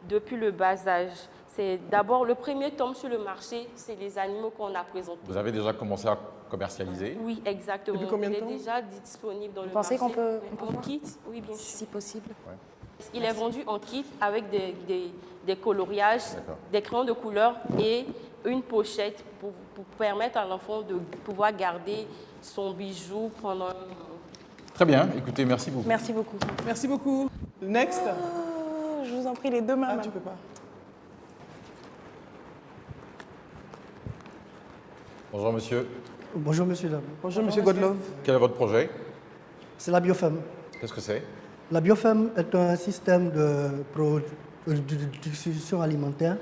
depuis le bas âge. C'est d'abord le premier tome sur le marché, c'est les animaux qu'on a présentés. Vous avez déjà commencé à commercialiser? Oui, exactement. Depuis combien de temps? Il est déjà disponible dans le marché. Vous pensez qu'on peut en kit? Oui, bien sûr. Si possible. Ouais. Il est vendu en kit avec des coloriages, des crayons de couleur et une pochette pour permettre à l'enfant de pouvoir garder son bijou pendant un moment. Très bien, écoutez, merci beaucoup. Merci beaucoup. Merci beaucoup. Next. Je vous en prie, les deux mains. Tu peux pas. Bonjour monsieur. Bonjour monsieur Dab. Bonjour monsieur Godlove. Quel est votre projet? C'est la Biofemme. Qu'est-ce que c'est? La Biofemme est un système de production alimentaire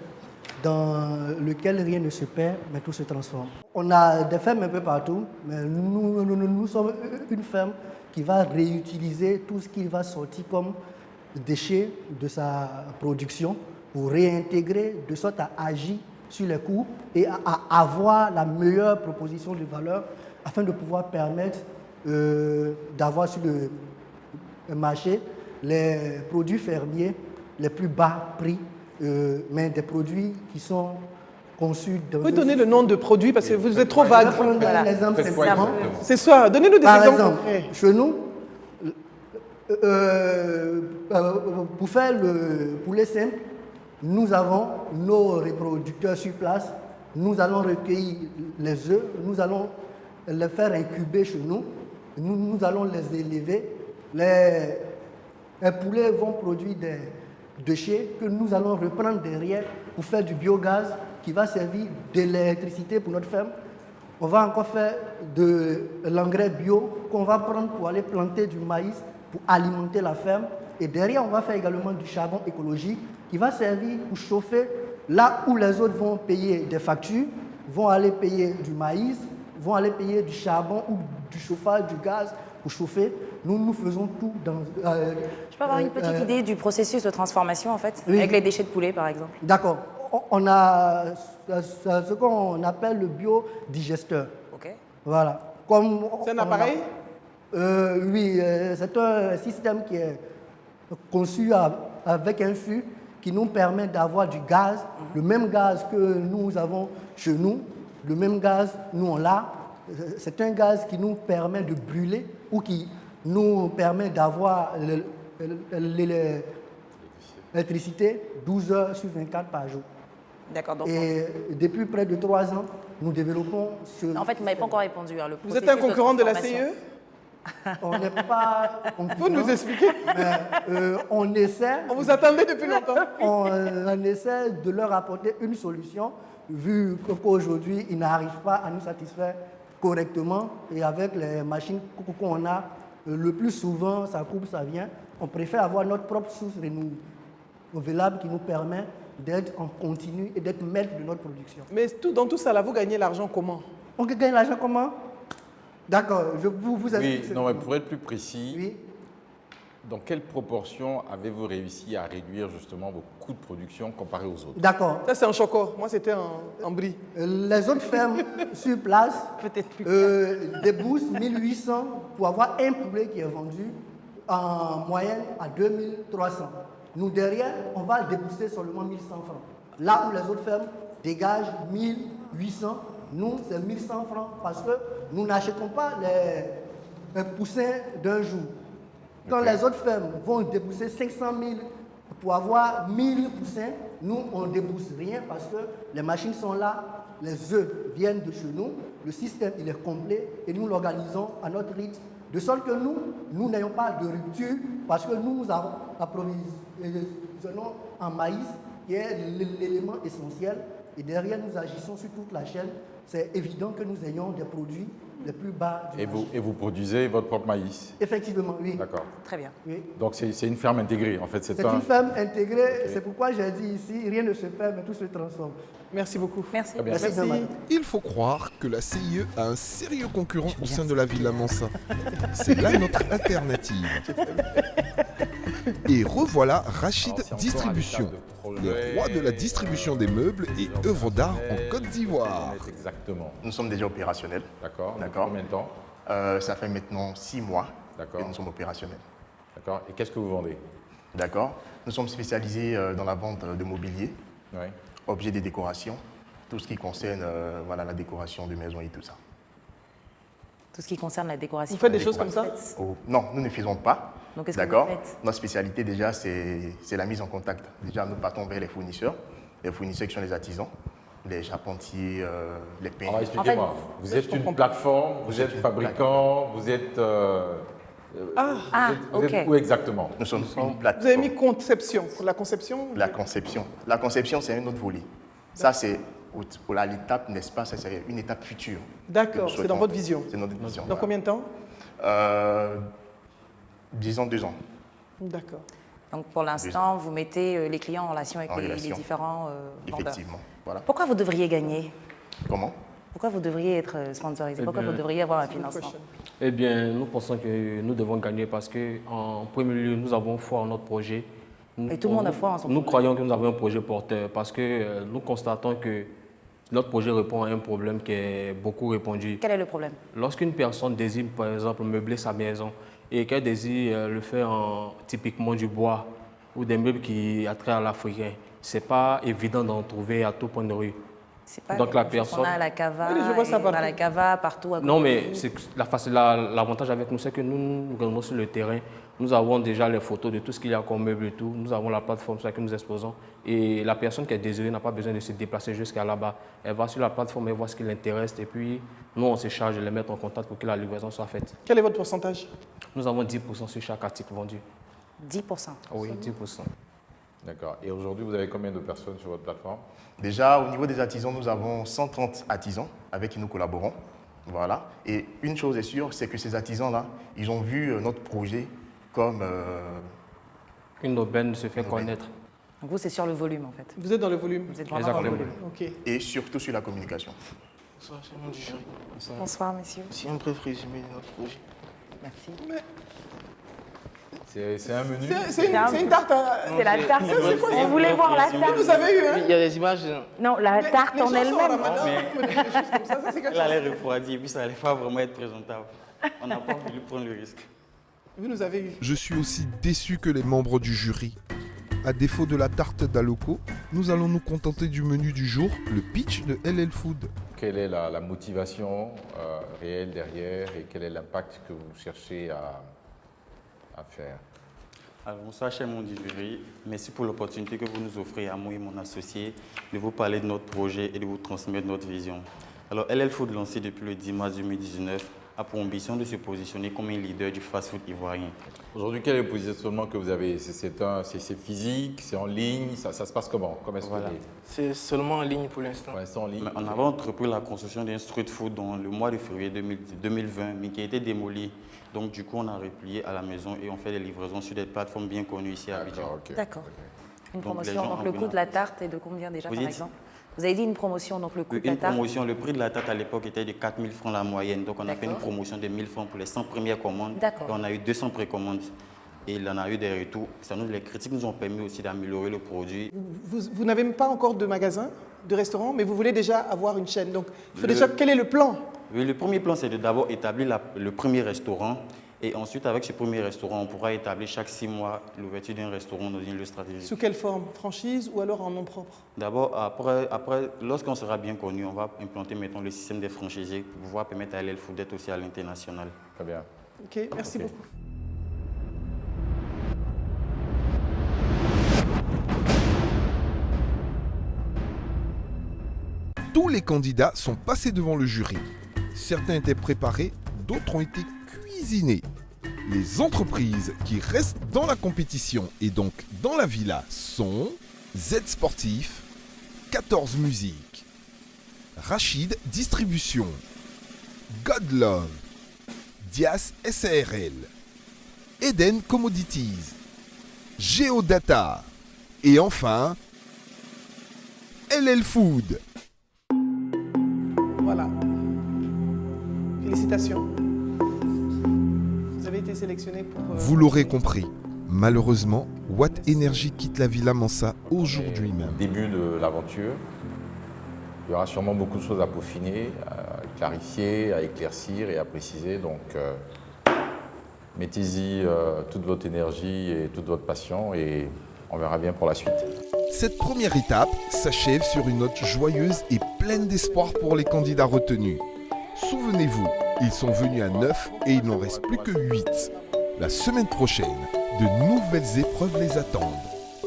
dans lequel rien ne se perd, mais tout se transforme. On a des fermes un peu partout, mais nous sommes une ferme qui va réutiliser tout ce qui va sortir comme déchets de sa production pour réintégrer de sorte à agir sur les coûts et à avoir la meilleure proposition de valeur afin de pouvoir permettre d'avoir sur le marché les produits fermiers les plus bas prix, mais des produits qui sont conçus... Vous pouvez donner le nom de produits parce que vous êtes trop vague. Je vais prendre un exemple simplement. C'est ça, donnez-nous des Par exemples exemple, concrets. chez nous, pour faire le poulet simple, nous avons nos reproducteurs sur place, nous allons recueillir les œufs, nous allons les faire incuber chez nous, nous allons les élever. Les poulets vont produire des déchets que nous allons reprendre derrière pour faire du biogaz qui va servir d'électricité pour notre ferme. On va encore faire de l'engrais bio qu'on va prendre pour aller planter du maïs pour alimenter la ferme. Et derrière, on va faire également du charbon écologique qui va servir pour chauffer là où les autres vont payer des factures, vont aller payer du maïs, vont aller payer du charbon ou du chauffage, du gaz pour chauffer. Nous faisons tout dans... Je peux avoir une petite idée du processus de transformation, en fait, oui. avec les déchets de poulet, par exemple? D'accord. On a ce qu'on appelle le biodigesteur. OK. Voilà. C'est un appareil? Oui, c'est un système qui est conçu avec un fût qui nous permet d'avoir du gaz, le même gaz que nous avons chez nous, le même gaz, nous on l'a. C'est un gaz qui nous permet de brûler ou qui nous permet d'avoir l'électricité 12 heures sur 24 par jour. D'accord. Donc, et depuis près de 3 ans, nous développons ce... En fait, vous ne m'avez pas encore répondu. Hein, vous êtes un concurrent de la CIE? On n'est pas... Vous nous expliquer? On essaie... On vous attendait depuis longtemps. On essaie de leur apporter une solution, vu qu'aujourd'hui, ils n'arrivent pas à nous satisfaire correctement. Et avec les machines qu'on a, le plus souvent, ça coupe, ça vient. On préfère avoir notre propre source renouvelable qui nous permet d'être en continu et d'être maître de notre production. Mais dans tout ça, là, vous gagnez l'argent comment? On gagne l'argent comment? D'accord, je vous explique. Oui, non, mais pour être plus précis, dans quelle proportion avez-vous réussi à réduire justement vos coûts de production comparés aux autres? D'accord. Ça, c'est en choco. Moi, c'était en brie. Les autres fermes sur place déboursent 1800 pour avoir un poulet qui est vendu en moyenne à 2300. Nous, derrière, on va débourser seulement 1100 francs. Là où les autres fermes dégagent 1800, nous, c'est 1100 francs parce que nous n'achetons pas les poussins d'un jour. Quand les autres fermes vont débourser 500 000 pour avoir 1000 poussins, nous, on ne débourse rien parce que les machines sont là, les œufs viennent de chez nous, le système il est complet et nous l'organisons à notre rythme, de sorte que nous n'ayons pas de rupture parce que nous approvisionnons en maïs qui est l'élément essentiel et derrière nous agissons sur toute la chaîne. C'est évident que nous ayons des produits les plus bas du marché. Et vous produisez votre propre maïs? Effectivement, oui. D'accord. Très bien. Oui. Donc c'est une ferme intégrée en fait. C'est une ferme intégrée, c'est pourquoi j'ai dit ici, rien ne se perd, mais tout se transforme. Merci beaucoup. Merci. Merci. Il faut croire que la CIE a un sérieux concurrent au sein de la Villa Mansa. C'est là notre alternative. Et revoilà Rachid Distribution, le roi de la distribution des meubles et œuvres d'art en Côte d'Ivoire. Exactement. Nous sommes déjà opérationnels. D'accord. D'accord. Combien de temps? Ça fait maintenant 6 mois que nous sommes opérationnels. D'accord. Et qu'est-ce que vous vendez? D'accord. Nous sommes spécialisés dans la vente de mobilier, objets de décoration, tout ce qui concerne voilà, la décoration de maison et tout ça. Tout ce qui concerne la décoration. Vous faites des choses comme ça? Non, nous ne faisons pas. Donc, qu'est-ce que vous faites? Notre spécialité déjà, c'est la mise en contact. Déjà, nous partons vers les fournisseurs qui sont les artisans, les charpentiers, les peintres. Alors, expliquez-moi, vous êtes une plateforme, vous êtes fabricant, vous êtes... vous êtes où exactement? Nous sommes une plateforme. Vous avez mis conception. Pour la conception? La conception. La conception, c'est un autre volet. Ça, c'est pour l'étape, n'est-ce pas? Ça, c'est une étape future. D'accord, c'est dans votre vision. C'est notre vision. Dans combien de temps? Disons 2 ans. D'accord. Donc pour l'instant, vous mettez les clients en relation avec les différents vendeurs. Effectivement. Voilà. Pourquoi vous devriez gagner? Comment? Pourquoi vous devriez être sponsorisé? Pourquoi vous devriez avoir un financement? Eh bien, nous pensons que nous devons gagner parce qu'en premier lieu, nous avons foi en notre projet. Et tout le monde a foi en son projet. Nous croyons que nous avons un projet porteur parce que nous constatons que notre projet répond à un problème qui est beaucoup répandu. Quel est le problème? Lorsqu'une personne désire, par exemple, meubler sa maison et qu'elle désire le faire en typiquement du bois ou des meubles qui attraient à l'Africain, ce n'est pas évident d'en trouver à tout point de rue. Donc la personne... On a à la cava, on a la cava partout. À non, mais l'avantage avec nous, c'est que nous regardons sur le terrain. Nous avons déjà les photos de tout ce qu'il y a comme meuble et tout. Nous avons la plateforme sur laquelle nous exposons. Et la personne qui est désirée n'a pas besoin de se déplacer jusqu'à là-bas. Elle va sur la plateforme et voit ce qui l'intéresse. Et puis, nous, on se charge de les mettre en contact pour que la livraison soit faite. Quel est votre pourcentage? Nous avons 10% sur chaque article vendu. 10%? Oui, 10%. D'accord. Et aujourd'hui, vous avez combien de personnes sur votre plateforme? Déjà, au niveau des artisans, nous avons 130 artisans avec qui nous collaborons. Voilà. Et une chose est sûre, c'est que ces artisans-là, ils ont vu notre projet comme... une aubaine se fait connaître. Donc vous, c'est sur le volume, en fait. Vous êtes dans le volume? Vous êtes vraiment dans le volume. Okay. Et surtout sur la communication. Bonsoir, c'est mon du jury. Bonsoir, messieurs. C'est un bref résumé de notre projet. Merci. C'est un menu. C'est une tarte. C'est la tarte. Vous voulez voir la tarte? Vous avez eu, hein? Il y a des images. Non, la tarte en elle-même. Elle allait refroidir et puis ça n'allait pas vraiment être présentable. On n'a pas voulu prendre le risque. Vous nous avez eu. Je suis aussi déçu que les membres du jury. À défaut de la tarte d'Aloko, nous allons nous contenter du menu du jour, le pitch de LL Food. Quelle est la motivation réelle derrière et quel est l'impact que vous cherchez à faire? Alors, bonsoir, cher monde du jury. Merci pour l'opportunité que vous nous offrez à moi et mon associé de vous parler de notre projet et de vous transmettre notre vision. Alors, LL Food, lancé depuis le 10 mars 2019, a pour ambition de se positionner comme un leader du fast-food ivoirien. Aujourd'hui, quel est le positionnement que vous avez? C'est physique, c'est en ligne, ça se passe comment? Voilà. C'est seulement en ligne pour l'instant. En ligne. On avait entrepris la construction d'un street food dans le mois de février 2020, mais qui a été démoli. Donc, du coup, on a replié à la maison et on fait des livraisons sur des plateformes bien connues ici à Abidjan. D'accord. Une promotion. Donc, le coût de la tarte est de combien déjà, par exemple? Vous avez dit une promotion, donc le coût de la Une tarte. promotion, le prix de la tarte à l'époque était de 4 000 francs la moyenne. Donc on a fait une promotion de 1 000 francs pour les 100 premières commandes. D'accord. Et on a eu 200 précommandes. Et il en a eu des retours. Les critiques nous ont permis aussi d'améliorer le produit. Vous n'avez même pas encore de magasin, de restaurant, mais vous voulez déjà avoir une chaîne. Donc, il faut déjà, quel est le plan? Oui, le premier plan, c'est de d'abord établir le premier restaurant. Et ensuite, avec ce premier restaurant, on pourra établir chaque 6 mois l'ouverture d'un restaurant dans une lieu stratégique. Sous quelle forme? Franchise ou alors en nom propre? D'abord, après lorsqu'on sera bien connu, on va implanter maintenant le système des franchisés pour pouvoir permettre à LL Food d'être aussi à l'international. Très bien. Ok, merci beaucoup. Tous les candidats sont passés devant le jury. Certains étaient préparés, d'autres ont été cuisinés. Les entreprises qui restent dans la compétition et donc dans la villa sont Z Sportif, 14 Musique, Rachid Distribution, God Love, Dias SARL, Eden Commodities, Geodata et enfin LL Food. Voilà. Félicitations. Vous avez été sélectionné pour... Vous l'aurez compris, malheureusement, Watt Energy quitte la Villa Mansa aujourd'hui même. Début de l'aventure. Il y aura sûrement beaucoup de choses à peaufiner, à clarifier, à éclaircir et à préciser. Donc, mettez-y toute votre énergie et toute votre passion et on verra bien pour la suite. Cette première étape s'achève sur une note joyeuse et pleine d'espoir pour les candidats retenus. Souvenez-vous, ils sont venus à 9 et il n'en reste plus que 8. La semaine prochaine, de nouvelles épreuves les attendent.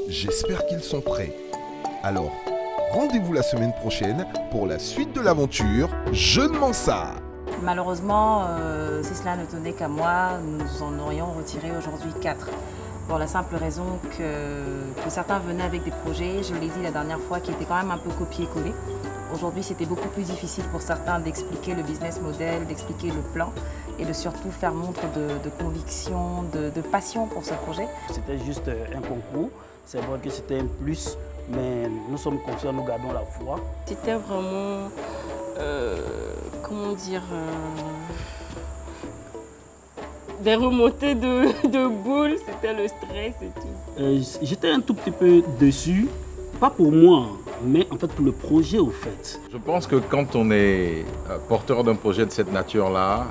J'espère qu'ils sont prêts. Alors, rendez-vous la semaine prochaine pour la suite de l'aventure Jeune Mansa. Malheureusement, si cela ne tenait qu'à moi, nous en aurions retiré aujourd'hui 4. Pour la simple raison que certains venaient avec des projets, je l'ai dit la dernière fois, qui étaient quand même un peu copier-coller. Aujourd'hui, c'était beaucoup plus difficile pour certains d'expliquer le business model, d'expliquer le plan et de surtout faire montre de conviction, de passion pour ce projet. C'était juste un concours, c'est vrai que c'était un plus, mais nous sommes confiants, nous gardons la foi. C'était vraiment, comment dire, des remontées de boules, c'était le stress et tout. J'étais un tout petit peu déçu, pas pour moi, mais en fait pour le projet au fait. Je pense que quand on est porteur d'un projet de cette nature-là,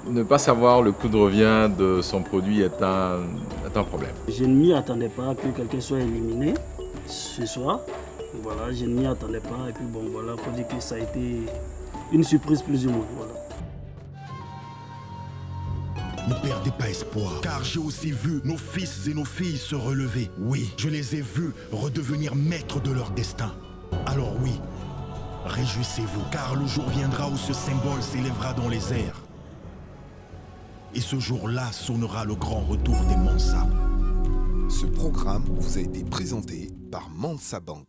ne pas savoir le coût de revient de son produit est un problème. Je ne m'y attendais pas que quelqu'un soit éliminé ce soir. Voilà, je ne m'y attendais pas et puis bon voilà, il faut dire que ça a été une surprise plus ou moins. Voilà. Ne perdez pas espoir, car j'ai aussi vu nos fils et nos filles se relever. Oui, je les ai vus redevenir maîtres de leur destin. Alors oui, réjouissez-vous, car le jour viendra où ce symbole s'élèvera dans les airs. Et ce jour-là sonnera le grand retour des Mansa. Ce programme vous a été présenté par Mansa Bank.